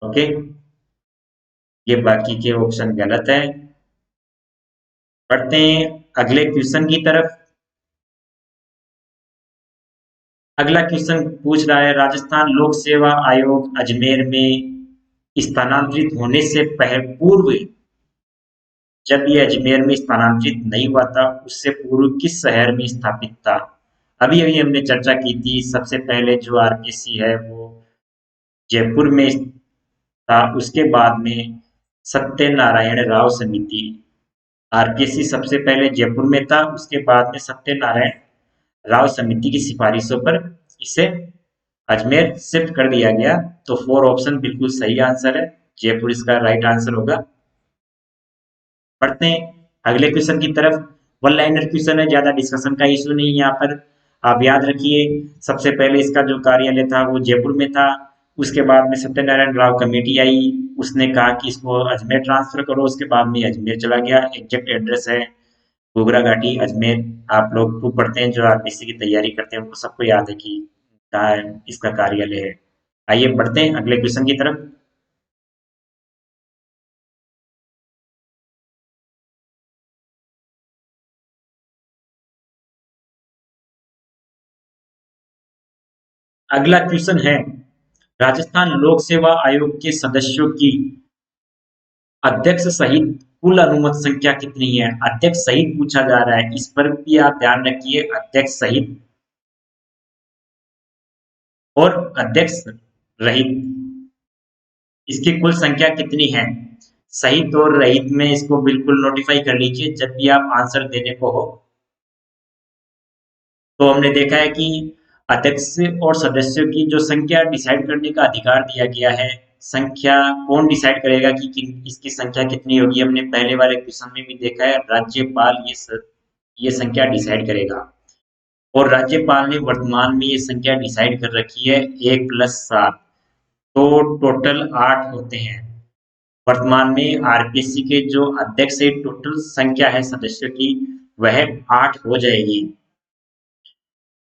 ओके, ये बाकी के ऑप्शन गलत है। बढ़ते हैं अगले क्वेश्चन की तरफ। अगला क्वेश्चन पूछ रहा है, राजस्थान लोक सेवा आयोग अजमेर में स्थानांतरित होने से पूर्व, जब ये अजमेर में स्थानांतरित नहीं हुआ था उससे पूर्व किस शहर में स्थापित था? अभी अभी हमने चर्चा की थी, सबसे पहले जो आरपीएससी है वो जयपुर में था, उसके बाद में सत्यनारायण राव समिति। आरपीएससी सबसे पहले जयपुर में था, उसके बाद में सत्यनारायण राव समिति की सिफारिशों पर इसे अजमेर शिफ्ट कर दिया गया। तो 4 ऑप्शन बिल्कुल सही आंसर है, जयपुर इसका राइट आंसर होगा। पढ़ते हैं अगले क्वेश्चन की तरफ। वन लाइनर क्वेश्चन है, ज्यादा डिस्कशन का इशू नहीं है यहाँ पर, आप याद रखिए। सबसे पहले इसका जो कार्यालय था वो जयपुर में था, उसके बाद में सत्यनारायण राव कमेटी आई, उसने कहा कि इसको अजमेर ट्रांसफर करो, उसके बाद में अजमेर चला गया। एग्जैक्ट एड्रेस है गोगरा घाटी अजमेर। आप लोग खूब पढ़ते हैं, जो आरपीएससी की तैयारी करते हैं उनको सबको याद है कि कहाँ इसका कार्यालय है। आइए बढ़ते हैं अगले क्वेश्चन की तरफ। अगला क्वेश्चन है, राजस्थान लोक सेवा आयोग के सदस्यों की अध्यक्ष सहित कुल अनुमत संख्या कितनी है? अध्यक्ष सहित पूछा जा रहा है, इस पर भी आप ध्यान रखिए, अध्यक्ष सहित और अध्यक्ष रहित, इसकी कुल संख्या कितनी है? सहित और रहित में इसको बिल्कुल नोटिफाई कर लीजिए जब भी आप आंसर देने को हो। तो हमने देखा है कि अध्यक्ष और सदस्यों की जो संख्या डिसाइड करने का अधिकार दिया गया है। संख्या कौन डिसाइड करेगा कि इसकी संख्या कितनी होगी? हमने पहले वाले क्वेश्चन में भी देखा है, राज्यपाल ये संख्या डिसाइड करेगा। और राज्यपाल ने वर्तमान में ये संख्या डिसाइड कर रखी है 1+7, तो टोटल 8 होते हैं। वर्तमान में आरपीएससी के जो अध्यक्ष है, टोटल संख्या है सदस्यों की वह 8 हो जाएगी।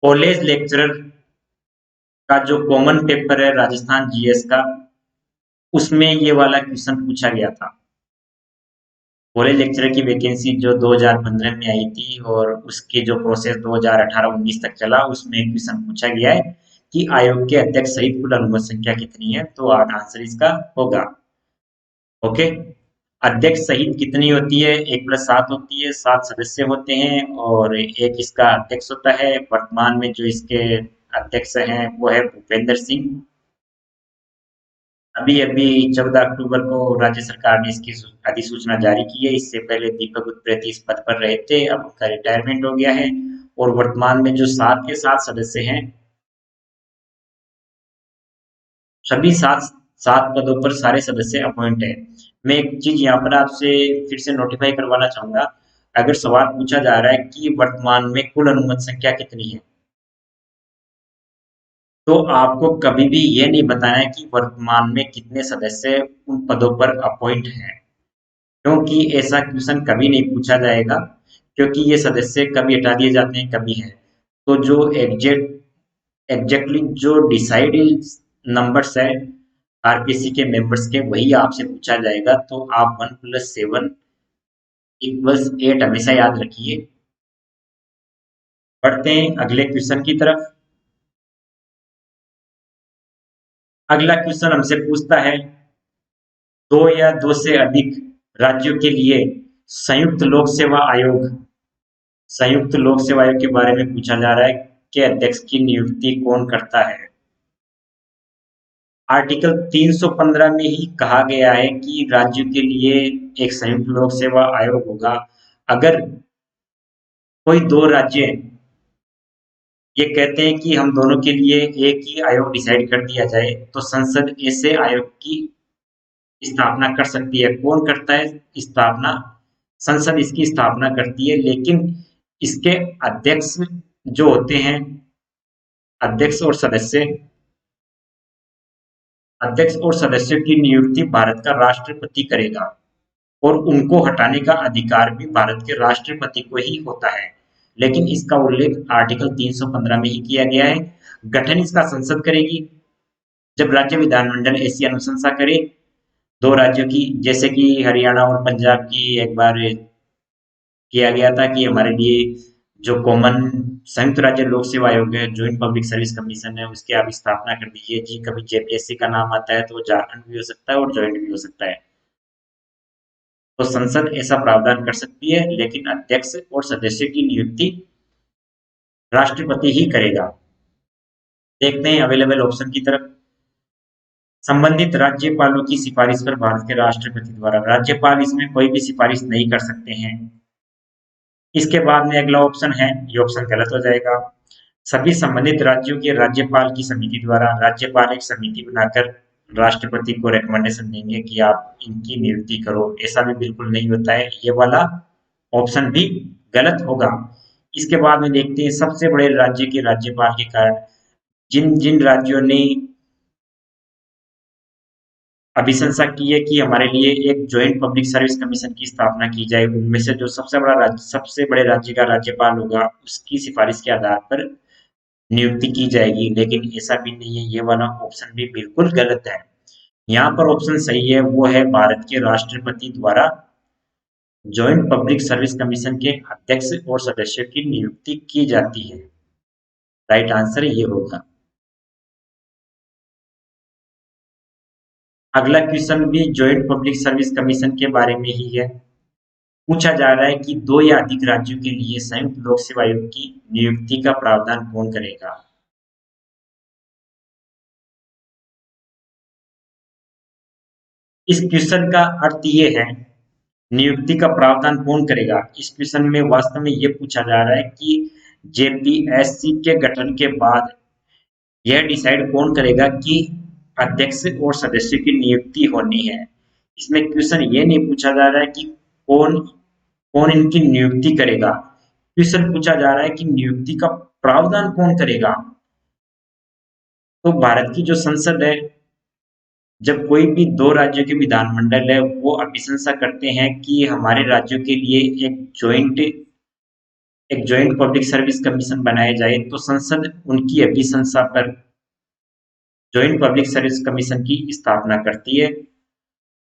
कॉलेज लेक्चरर का जो कॉमन पेपर है राजस्थान जीएस का, उसमें ये वाला क्वेश्चन पूछा गया था। कॉलेज लेक्चरर की वैकेंसी जो 2015 में आई थी और उसके जो प्रोसेस 2018-19 तक चला, उसमें क्वेश्चन पूछा गया है कि आयोग के अध्यक्ष सहित कुल अनुमत संख्या कितनी है, तो 8 आंसर इसका होगा। ओके, अध्यक्ष सहित कितनी होती है? 1+7 होती है, 7 सदस्य होते हैं और एक इसका अध्यक्ष होता है। वर्तमान में जो इसके अध्यक्ष हैं वो है भूपेंद्र सिंह। अभी अभी 14 अक्टूबर को राज्य सरकार ने इसकी अधिसूचना जारी की है। इससे पहले दीपक उत्प्रेती इस पद पर रहे थे, अब उनका रिटायरमेंट हो गया है। और वर्तमान में जो 7 के 7 सदस्य हैं, सभी 7 पदों पर सारे सदस्य अपॉइंट है। मैं एक चीज यहाँ पर आपसे फिर से नोटिफाई करवाना चाहूंगा। अगर सवाल पूछा जा रहा है कि वर्तमान में कुल अनुमत संख्या कितनी है, तो आपको कभी भी ये नहीं बताना है कि वर्तमान में कितने सदस्य उन पदों पर अपॉइंट हैं, क्योंकि ऐसा क्वेश्चन कभी नहीं पूछा जाएगा, क्योंकि ये सदस्य कभी हटा दिए जाते हैं, कभी है। तो जो एग्जैक्टली जो डिसाइडेड नंबर्स है आरपीसी के मेंबर्स के, वही आपसे पूछा जाएगा। तो आप 1+7=8 हमेशा याद रखिए। बढ़ते हैं अगले क्वेश्चन की तरफ। अगला क्वेश्चन हमसे पूछता है, दो या दो से अधिक राज्यों के लिए संयुक्त लोक सेवा आयोग, संयुक्त लोक सेवा आयोग के बारे में पूछा जा रहा है कि अध्यक्ष की नियुक्ति कौन करता है। आर्टिकल 315 में ही कहा गया है कि राज्यों के लिए एक संयुक्त लोक सेवा आयोग होगा। अगर कोई दो राज्य ये कहते हैं कि हम दोनों के लिए एक ही आयोग डिसाइड कर दिया जाए, तो संसद ऐसे आयोग की स्थापना कर सकती है। कौन करता है स्थापना? संसद इसकी स्थापना करती है, लेकिन इसके अध्यक्ष जो होते हैं, अध्यक्ष और सदस्य, अध्यक्ष और सदस्यों की नियुक्ति भारत का राष्ट्रपति करेगा और उनको हटाने का अधिकार भी भारत के राष्ट्रपति को ही होता है। लेकिन इसका उल्लेख आर्टिकल 315 में ही किया गया है। गठन इसका संसद करेगी। जब राज्य विधानमंडल ऐसी अनुशंसा करे दो राज्यों की, जैसे कि हरियाणा और पंजाब की एक बार किया गया था कि हमारे लिए जो कॉमन संयुक्त राज्य लोक सेवा आयोग है, ज्वाइंट पब्लिक सर्विस कमीशन है, उसकी आप स्थापना कर दीजिए जी। कभी जेपीएससी का नाम आता है तो झारखंड भी हो सकता है और ज्वाइंट भी हो सकता है। तो संसद ऐसा प्रावधान कर सकती है, लेकिन अध्यक्ष और सदस्य की नियुक्ति राष्ट्रपति ही करेगा। देखते हैं अवेलेबल ऑप्शन की तरफ। संबंधित राज्यपालों की सिफारिश पर भारत के राष्ट्रपति द्वारा, राज्यपाल इसमें कोई भी सिफारिश नहीं कर सकते हैं। इसके बाद में अगला ऑप्शन है, ये ऑप्शन गलत हो जाएगा। सभी संबंधित राज्यों के राज्यपाल की समिति द्वारा, राज्यपाल एक समिति बनाकर राष्ट्रपति को रिकमेंडेशन देंगे कि आप इनकी नियुक्ति करो, ऐसा भी बिल्कुल नहीं होता है। ये वाला ऑप्शन भी गलत होगा। इसके बाद में देखते हैं सबसे बड़े राज्य के राज्यपाल के कारण जिन जिन राज्यों ने अभिशंसा की है कि हमारे लिए एक ज्वाइंट पब्लिक सर्विस कमीशन की स्थापना की जाए, उनमें से जो सबसे बड़े राज्य का राज्यपाल होगा उसकी सिफारिश के आधार पर नियुक्ति की जाएगी। लेकिन ऐसा भी नहीं है, ये वाला ऑप्शन भी बिल्कुल गलत है। यहाँ पर ऑप्शन सही है, वो है भारत के राष्ट्रपति द्वारा ज्वाइंट पब्लिक सर्विस कमीशन के अध्यक्ष और सदस्यों की नियुक्ति की जाती है। राइट आंसर ये होगा। अगला क्वेश्चन भी ज्वाइंट पब्लिक सर्विस कमीशन के बारे में ही है। पूछा जा रहा है कि दो या अधिक राज्यों के लिए संयुक्त लोक सेवा आयोग की नियुक्ति का प्रावधान कौन करेगा। इस क्वेश्चन का अर्थ ये है, नियुक्ति का प्रावधान कौन करेगा। इस क्वेश्चन में वास्तव में ये पूछा जा रहा है कि जेपीएससी के गठन के बाद यह डिसाइड कौन करेगा कि अध्यक्ष और सदस्य की नियुक्ति होनी है। इसमें क्वेश्चन ये नहीं पूछा जा रहा है कि कौन कौन इनकी नियुक्ति करेगा। क्वेश्चन पूछा जा रहा है कि नियुक्ति का प्रावधान कौन करेगा। तो भारत की जो संसद है, जब कोई भी दो राज्यों के विधानमंडल है वो अभिशंसा करते हैं कि हमारे राज्यों के लिए एक ज्वाइंट पब्लिक सर्विस कमीशन बनाया जाए, तो संसद उनकी अभिशंसा पर ज्वाइंट पब्लिक सर्विस कमीशन की स्थापना करती है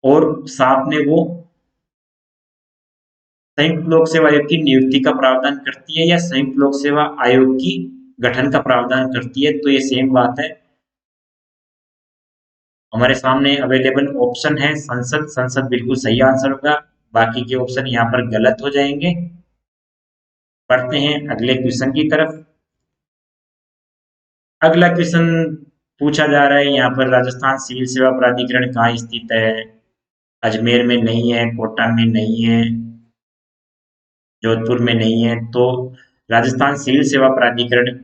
और साथ में वो संयुक्त लोक सेवा आयोग की नियुक्ति का प्रावधान करती है या संयुक्त लोक सेवा आयोग की गठन का प्रावधान करती है, तो ये सेम बात है। हमारे सामने अवेलेबल ऑप्शन है संसद। संसद बिल्कुल सही आंसर होगा, बाकी के ऑप्शन यहाँ पर गलत हो जाएंगे। पढ़ते हैं अगले क्वेश्चन की तरफ। अगला क्वेश्चन पूछा जा रहा है यहाँ पर, राजस्थान सिविल सेवा प्राधिकरण कहाँ स्थित है? अजमेर में नहीं है, कोटा में नहीं है, जोधपुर में नहीं है, तो राजस्थान सिविल सेवा प्राधिकरण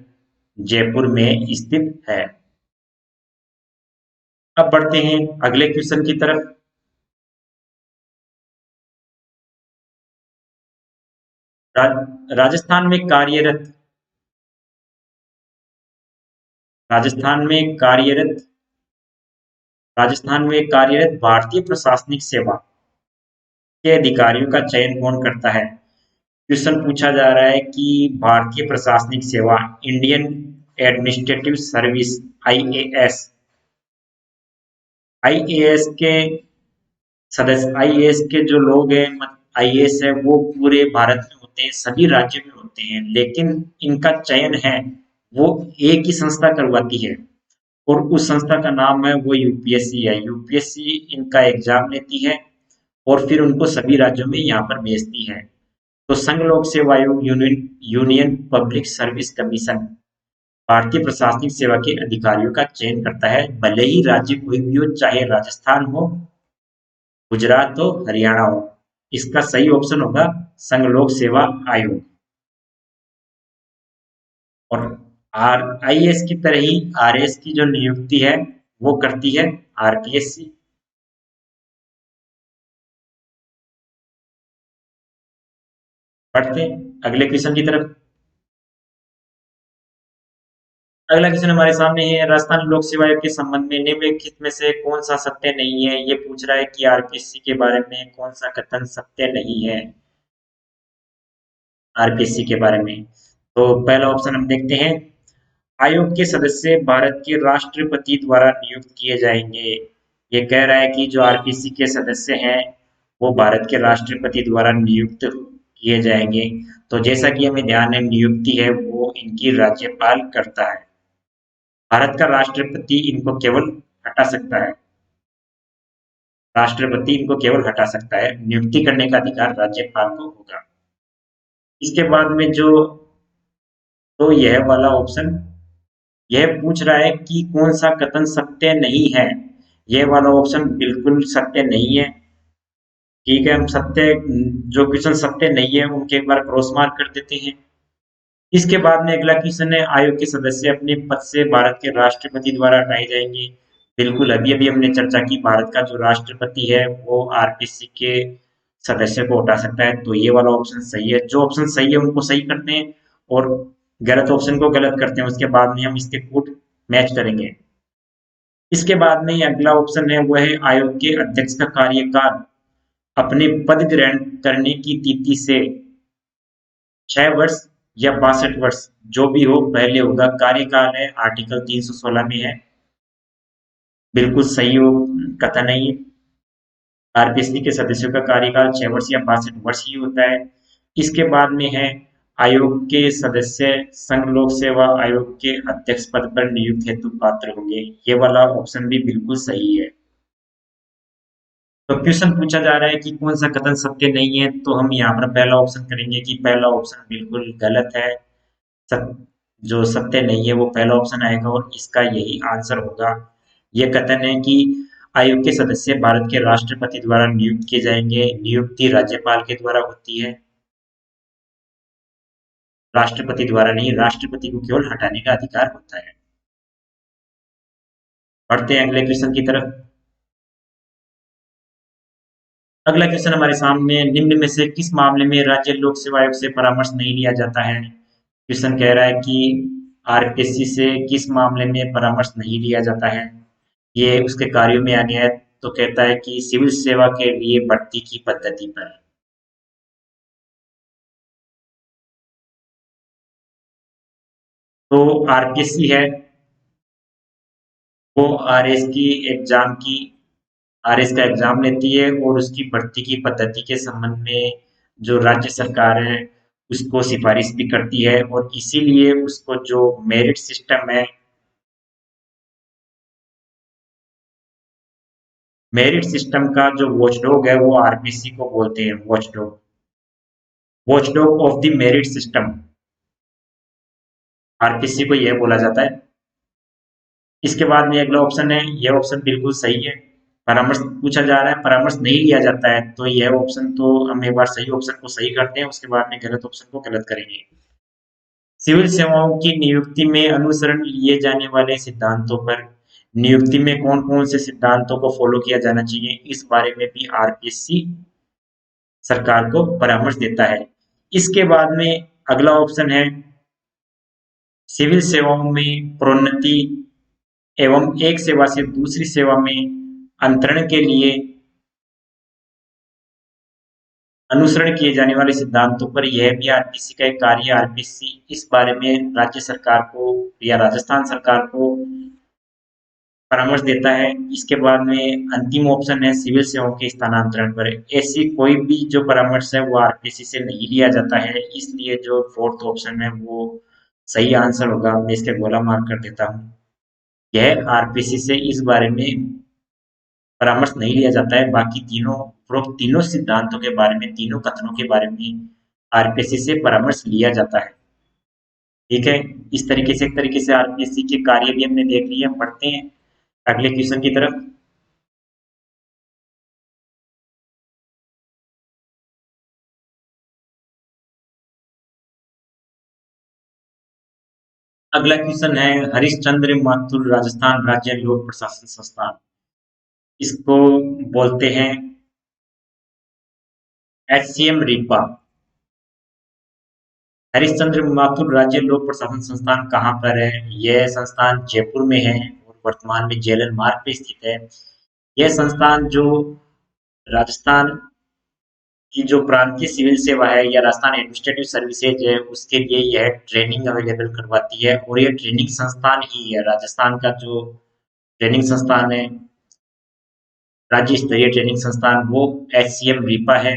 जयपुर में स्थित है। अब बढ़ते हैं अगले क्वेश्चन की तरफ। राजस्थान में कार्यरत राजस्थान में कार्यरत राजस्थान में कार्यरत भारतीय प्रशासनिक सेवा के अधिकारियों का चयन कौन करता है? क्वेश्चन पूछा जा रहा है कि भारतीय प्रशासनिक सेवा, Indian administrative service, IAS, IAS के सदस्य, आईएएस के जो लोग हैं, आईएएस है, वो पूरे भारत में होते हैं, सभी राज्यों में होते हैं, लेकिन इनका चयन है वो एक ही संस्था करवाती है, और उस संस्था का नाम है वो यूपीएससी है। यूपीएससी इनका एग्जाम लेती है और फिर उनको सभी राज्यों में यहाँ पर भेजती है। तो संघ लोक सेवा आयोग, यूनियन पब्लिक सर्विस कमीशन भारतीय प्रशासनिक सेवा के अधिकारियों का चयन करता है, भले ही राज्य कोई भी हो, चाहे राजस्थान हो, गुजरात हो, हरियाणा हो। इसका सही ऑप्शन होगा संघ लोक सेवा आयोग। और आर आईएएस की तरह ही आरएएस की जो नियुक्ति है वो करती है आरपीएससी। पढ़ते हैं अगले क्वेश्चन की तरफ। अगला क्वेश्चन हमारे सामने है, राजस्थान लोक सेवा आयोग के संबंध में निम्नलिखित में से कौन सा सत्य नहीं है? ये पूछ रहा है कि आरपीएससी के बारे में कौन सा कथन सत्य नहीं है, आरपीएससी के बारे में। तो पहला ऑप्शन हम देखते हैं, आयोग के सदस्य भारत के राष्ट्रपति द्वारा नियुक्त किए जाएंगे। ये कह रहा है कि जो आरपीएससी के सदस्य हैं वो भारत के राष्ट्रपति द्वारा नियुक्त किए जाएंगे। तो जैसा कि हमें ध्यान है, नियुक्ति है वो इनकी राज्यपाल करता है। भारत का राष्ट्रपति इनको केवल हटा सकता है, राष्ट्रपति इनको केवल हटा सकता है, नियुक्ति करने का अधिकार राज्यपाल को होगा। इसके बाद में जो, तो यह वाला ऑप्शन, यह पूछ रहा है कि कौन सा कथन सत्य नहीं है। यह वाला ऑप्शन बिल्कुल सत्य नहीं है। ठीक है, हम सत्य, जो क्वेश्चन सत्य नहीं है उनके एक बार क्रॉस मार्क कर देते हैं। इसके बाद में अगला क्वेश्चन है, आयोग के सदस्य अपने पद से भारत के राष्ट्रपति द्वारा हटाए जाएंगे। बिल्कुल, अभी अभी हमने चर्चा की, भारत का जो राष्ट्रपति है वो आरपीएससी के सदस्य को हटा सकता है, तो ये वाला ऑप्शन सही है। जो ऑप्शन सही है उनको सही करते हैं और गलत ऑप्शन को गलत करते हैं, उसके बाद में हम इसके कोड मैच करेंगे। इसके बाद में अगला ऑप्शन है वो है, आयोग के अध्यक्ष का कार्यकाल अपने पद ग्रहण करने की तिथि से 6 वर्ष या 62 वर्ष, जो भी हो पहले होगा। कार्यकाल है आर्टिकल 316 में है, बिल्कुल सही हो कथन है ये। आरपीएससी के सदस्यों का कार्यकाल 6 वर्ष या 62 वर्ष ही होता है। इसके बाद में है, आयोग के सदस्य संघ लोक सेवा आयोग के अध्यक्ष पद पर नियुक्त हेतु पात्र होंगे। ये वाला ऑप्शन भी बिल्कुल सही है। तो क्वेश्चन पूछा जा रहा है कि कौन सा कथन सत्य नहीं है, तो हम यहाँ पर पहला ऑप्शन करेंगे कि पहला ऑप्शन बिल्कुल गलत है। जो सत्य नहीं है वो पहला ऑप्शन आएगा और इसका यही आंसर होगा। यह कथन है कि आयोग के सदस्य भारत के राष्ट्रपति द्वारा नियुक्त किए जाएंगे, नियुक्ति राज्यपाल के द्वारा होती है, राष्ट्रपति द्वारा नहीं। राष्ट्रपति को केवल हटाने का अधिकार होता है। बढ़ते हैं अगले क्वेश्चन की तरफ। अगला क्वेश्चन हमारे सामने, निम्न में से किस मामले में राज्य लोक सेवा आयोग से परामर्श नहीं लिया जाता है? क्वेश्चन कह रहा है कि आरपीएससी से किस मामले में परामर्श नहीं लिया जाता है। ये उसके कार्यों में आ गया है, तो कहता है कि सिविल सेवा के लिए भर्ती की पद्धति पर। तो आरपीएससी है वो आरएस का एग्जाम लेती है और उसकी भर्ती की पद्धति के संबंध में जो राज्य सरकार है उसको सिफारिश भी करती है, और इसीलिए उसको जो मेरिट सिस्टम है, मेरिट सिस्टम का जो वॉचडॉग है वो आरपीसी को बोलते हैं, watchdog, watchdog of the merit system, RPC को यह बोला जाता है। इसके बाद में अगला ऑप्शन है, यह ऑप्शन बिल्कुल सही है। परामर्श पूछा जा रहा है, परामर्श नहीं लिया जाता है, तो यह ऑप्शन तो हम एक बार सही ऑप्शन को सही करते हैं, उसके बाद में गलत ऑप्शन को गलत करेंगे। सिविल सेवाओं की नियुक्ति में अनुसरण लिए जाने वाले सिद्धांतों पर, नियुक्ति में कौन कौन से सिद्धांतों को फॉलो किया जाना चाहिए, इस बारे में भी आरपीएससी सरकार को परामर्श देता है। इसके बाद में अगला ऑप्शन है, सिविल सेवाओं में प्रोन्नति एवं एक सेवा से दूसरी सेवा में अंतरण के लिए अनुसरण किए जाने वाले सिद्धांतों पर यह भी आरपीसी का एक कार्य है। आरपीसी इस बारे में राज्य सरकार को या राजस्थान सरकार को परामर्श देता है। इसके बाद में अंतिम ऑप्शन है, सिविल सेवाओं के स्थानांतरण पर ऐसी कोई भी जो परामर्श है वो आरपीसी से नहीं लिया जाता है, इसलिए जो फोर्थ ऑप्शन है वो सही आंसर होगा। मैं इसके गोला मार्क कर देता हूँ। यह आरपीसी से इस बारे में परामर्श नहीं लिया जाता है, बाकी तीनों उपरोक्त तीनों सिद्धांतों के बारे में, तीनों कथनों के बारे में आरपीसी से परामर्श लिया जाता है। ठीक है, इस तरीके से एक तरीके से आरपीसी के कार्य भी हमने देख लिए। हम पढ़ते हैं अगले क्वेश्चन की तरफ। अगला क्वेश्चन है, हरिश्चंद्र माथुर राजस्थान राज्य लोक प्रशासन संस्थान, इसको बोलते हैं एचसीएम रीपा। हरिश्चंद्र माथुर राज्य लोक प्रशासन संस्थान कहाँ पर है? यह संस्थान जयपुर में है और वर्तमान में जेएलएन मार्ग पे स्थित है। यह संस्थान जो राजस्थान की जो प्रांतीय सिविल सेवा है या राजस्थान एडमिनिस्ट्रेटिव सर्विसेज है, उसके लिए यह ट्रेनिंग अवेलेबल करवाती है, और यह ट्रेनिंग संस्थान ही है, राजस्थान का जो ट्रेनिंग संस्थान है, राज्य स्तरीय ट्रेनिंग संस्थान, वो एचसीएम रीपा है।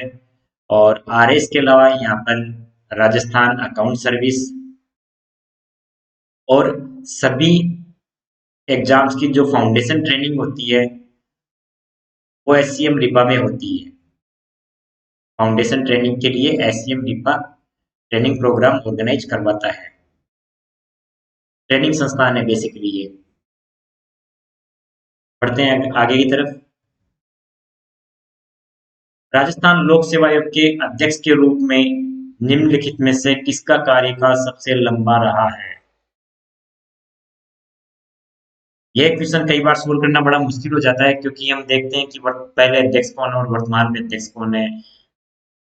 और आरएस के अलावा यहाँ पर राजस्थान अकाउंट सर्विस और सभी एग्जाम्स की जो फाउंडेशन ट्रेनिंग होती है वो एचसीएम रीपा में होती है। फाउंडेशन ट्रेनिंग के लिए HCM RIPA training program organize करवाता है, ट्रेनिंग संस्थान है बेसिकली ये। पढ़ते हैं आगे की तरफ। राजस्थान लोक सेवा आयोग के अध्यक्ष के रूप में निम्नलिखित में से किसका कार्यकाल सबसे लंबा रहा है? यह क्वेश्चन कई बार सोल्व करना बड़ा मुश्किल हो जाता है, क्योंकि हम देखते हैं कि पहले अध्यक्ष कौन है और वर्तमान में अध्यक्ष कौन है,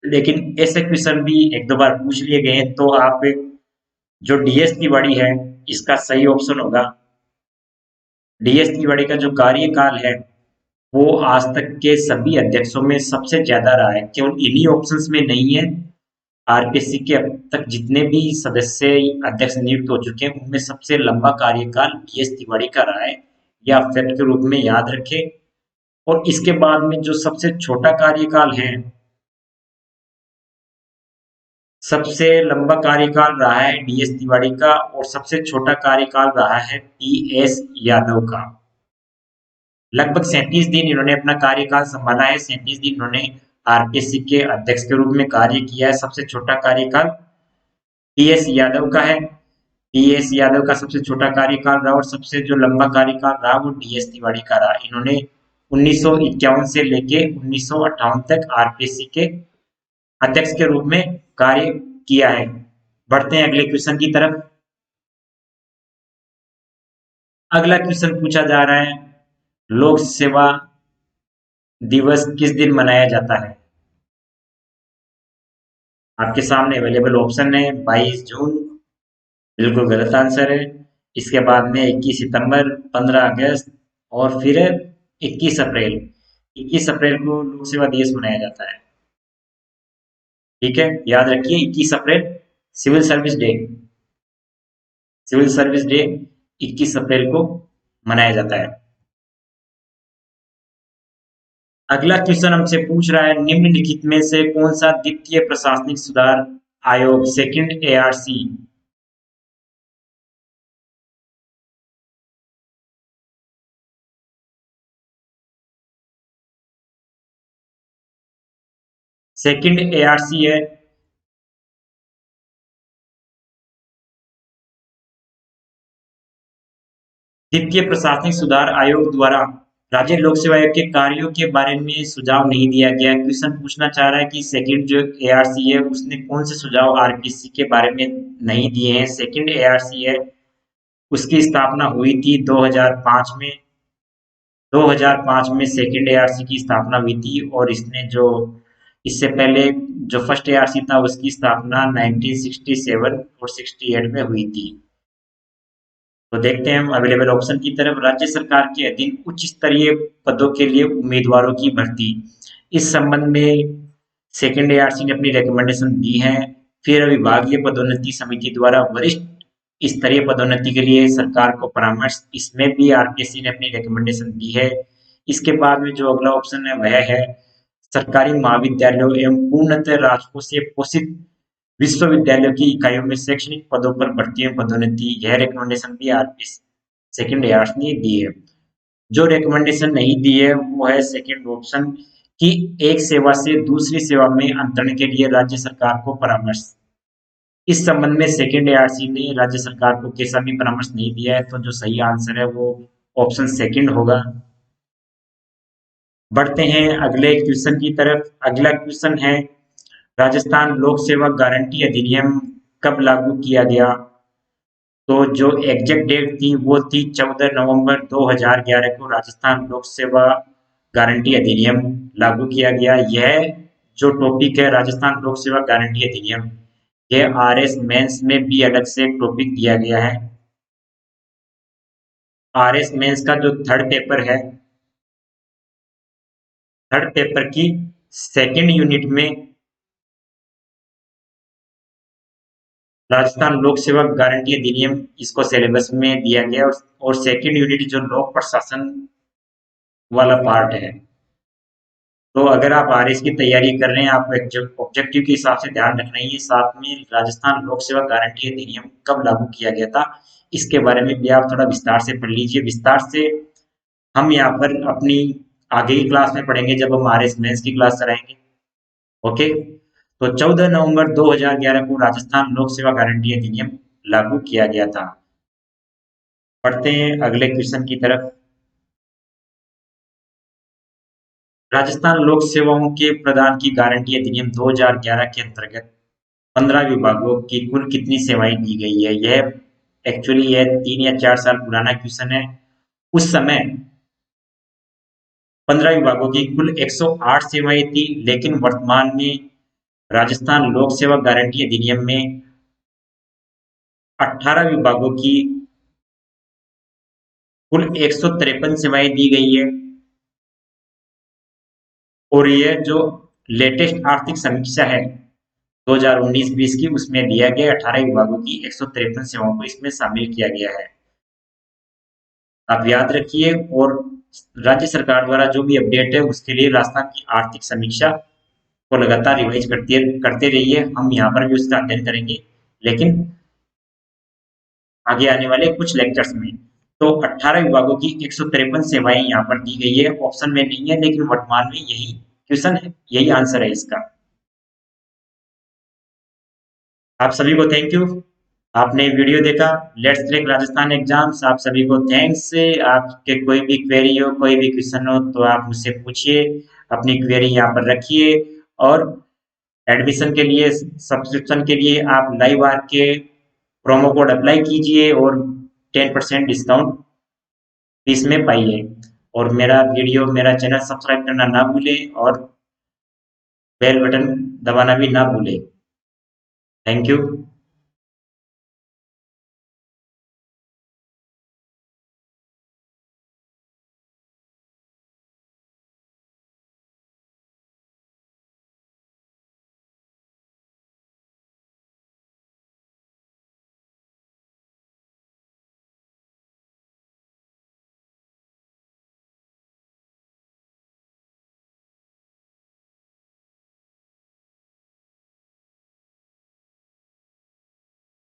लेकिन ऐसे क्वेश्चन भी एक दो बार पूछ लिए गए हैं। तो आप जो डीएस तिवाड़ी है, इसका सही ऑप्शन होगा। डीएस तिवाड़ी का जो कार्यकाल है वो आज तक के सभी अध्यक्षों में सबसे ज्यादा रहा है, केवल इन्हीं ऑप्शंस में नहीं है। आरपीसी के अब तक जितने भी सदस्य अध्यक्ष नियुक्त हो चुके हैं उनमें सबसे लंबा कार्यकाल डीएस तिवाड़ी का रहा है, या फैक्ट के रूप में याद रखें। और इसके बाद में जो सबसे छोटा कार्यकाल है, सबसे लंबा कार्यकाल रहा है डीएस तिवाड़ी का, और सबसे छोटा कार्यकाल रहा है पीएस यादव का। लगभग 37 दिन इन्होंने अपना कार्यकाल संभाला है, 37 दिन इन्होंने आरपीसी के अध्यक्ष के रूप में कार्य किया है। सबसे छोटा कार्यकाल पीएस यादव का है, पीएस यादव का सबसे छोटा कार्यकाल रहा, और सबसे जो लंबा कार्यकाल रहा वो डीएस तिवाड़ी का रहा। इन्होंने 1951 से लेके 1958 तक आरपीसी के अध्यक्ष के रूप में कार्य किया है। बढ़ते हैं अगले क्वेश्चन की तरफ। अगला क्वेश्चन पूछा जा रहा है, लोक सेवा दिवस किस दिन मनाया जाता है? आपके सामने अवेलेबल ऑप्शन है, 22 जून, बिल्कुल गलत आंसर है। इसके बाद में 21 सितंबर, 15 अगस्त, और फिर 21 अप्रैल। 21 अप्रैल को लोक सेवा दिवस मनाया जाता है। ठीक है, याद रखिए 21 April civil service day, civil service day 21 April को मनाया जाता है। अगला क्वेश्चन हमसे पूछ रहा है, निम्नलिखित में से कौन सा द्वितीय प्रशासनिक सुधार आयोग सेकंड एआरसी। सेकंड एआरसी है द्वितीय प्रशासनिक सुधार आयोग द्वारा राज्य लोक सेवा आयोग के कार्यों के बारे में सुझाव नहीं दिया गया। क्वेश्चन पूछना चाह रहा है कि सेकंड जो एआरसी है उसने कौन से सुझाव आरपीसी के बारे में नहीं दिए हैं। सेकंड एआरसी है उसकी स्थापना हुई थी 2005 में। 2005 में सेकंड एआरसी की स्थापना हुई थी और इसने जो इससे पहले जो फर्स्ट एआरसी था उसकी स्थापना 1967 और 68 में हुई थी। तो देखते हैं हम अवेलेबल ऑप्शन की तरफ। राज्य सरकार के अधीन उच्च स्तरीय पदों के लिए उम्मीदवारों की भर्ती, इस संबंध में सेकेंड एआरसी ने अपनी रिकमेंडेशन दी है। फिर विभागीय पदोन्नति समिति द्वारा वरिष्ठ स्तरीय पदोन्नति के लिए सरकार को परामर्श, इसमें भी आरपीएससी ने अपनी रिकमेंडेशन दी है। इसके बाद में जो अगला ऑप्शन है वह है सरकारी महाविद्यालयों एवं पूर्णतः राजकोष से पोषित विश्वविद्यालयों की इकाइयों में शैक्षणिक पदों पर भर्ती एवं पदोन्नति। यह रिकमेंडेशन भी आरपीएससी सेकंड एआरसी ने दी है। जो रिकमेंडेशन नहीं दी है वो है सेकंड ऑप्शन कि एक सेवा से दूसरी सेवा में अंतरण के लिए राज्य सरकार को परामर्श। इस संबंध में सेकंड एआरसी ने राज्य सरकार को कैसा भी परामर्श नहीं दिया है, तो जो सही आंसर है वो ऑप्शन सेकंड होगा। बढ़ते हैं अगले क्वेश्चन की तरफ। अगला क्वेश्चन है राजस्थान लोक सेवा गारंटी अधिनियम कब लागू किया गया। तो जो एग्जैक्ट डेट थी वो थी 14 नवंबर 2011 को राजस्थान लोक सेवा गारंटी अधिनियम लागू किया गया। यह जो टॉपिक है राजस्थान लोक सेवा गारंटी अधिनियम, यह आरएस मेंस में भी अलग से टॉपिक दिया गया है। आरएस मेंस का जो थर्ड पेपर है, थर्ड पेपर की सेकंड यूनिट में राजस्थान लोक सेवा गारंटी अधिनियम इसको सिलेबस में दिया गया और सेकंड यूनिट जो लोक प्रशासन वाला पार्ट है। तो अगर आप आरएस की तैयारी कर रहे हैं, आपको ऑब्जेक्टिव के हिसाब से ध्यान रखना है। साथ में राजस्थान लोक सेवा गारंटी अधिनियम कब लागू किया गया था, इसके बारे में भी आप थोड़ा विस्तार से पढ़ लीजिए। विस्तार से हम यहाँ पर अपनी आगे की क्लास में पढ़ेंगे जब हम आरएस मेंस की क्लास कराएंगे। ओके, तो 14 नवंबर 2011 को राजस्थान लोक सेवा गारंटी अधिनियम लागू किया गया था। पढ़ते हैं अगले क्वेश्चन की तरफ। राजस्थान लोक सेवाओं के प्रदान की गारंटी अधिनियम 2011 के अंतर्गत 15 विभागों की कुल कितनी सेवाएं दी गई है। यह एक्चुअली यह 3 या 4 साल पुराना क्वेश्चन है। उस समय 15 विभागों की कुल 108 सेवाएं थी, लेकिन वर्तमान में राजस्थान लोक सेवा गारंटी अधिनियम में 18 विभागों की कुल 153 सेवाएं दी गई है। और यह जो लेटेस्ट आर्थिक समीक्षा है 2019-20 की, उसमें दिया गया 18 विभागों की 153 सेवाओं को इसमें शामिल किया गया है। आप याद रखिए। और राज्य सरकार द्वारा जो भी अपडेट है उसके लिए राजस्थान की आर्थिक समीक्षा को लगातार रिवाइज करते रहिए। हम यहाँ पर भी उसका अध्ययन करेंगे, लेकिन आगे आने वाले कुछ लेक्चर्स में। तो 18 विभागों की 153 सेवाएं यहाँ पर दी गई है। ऑप्शन में नहीं है, लेकिन वर्तमान में यही क्वेश्चन है, यही आंसर है इसका। आप सभी को थैंक यू, आपने वीडियो देखा। Let's crack Rajasthan exams. आप सभी को थैंक्स। आपके कोई भी क्वेरी हो, कोई भी क्वेश्चन हो, तो आप मुझसे पूछिए, अपनी क्वेरी यहाँ पर रखिए। और एडमिशन के लिए, सब्सक्रिप्शन के लिए आप लाइव आर के प्रोमो कोड अप्लाई कीजिए और 10% डिस्काउंट फीस में पाइए। और मेरा चैनल सब्सक्राइब करना ना भूलें और बेल बटन दबाना भी ना भूलें। Thank you.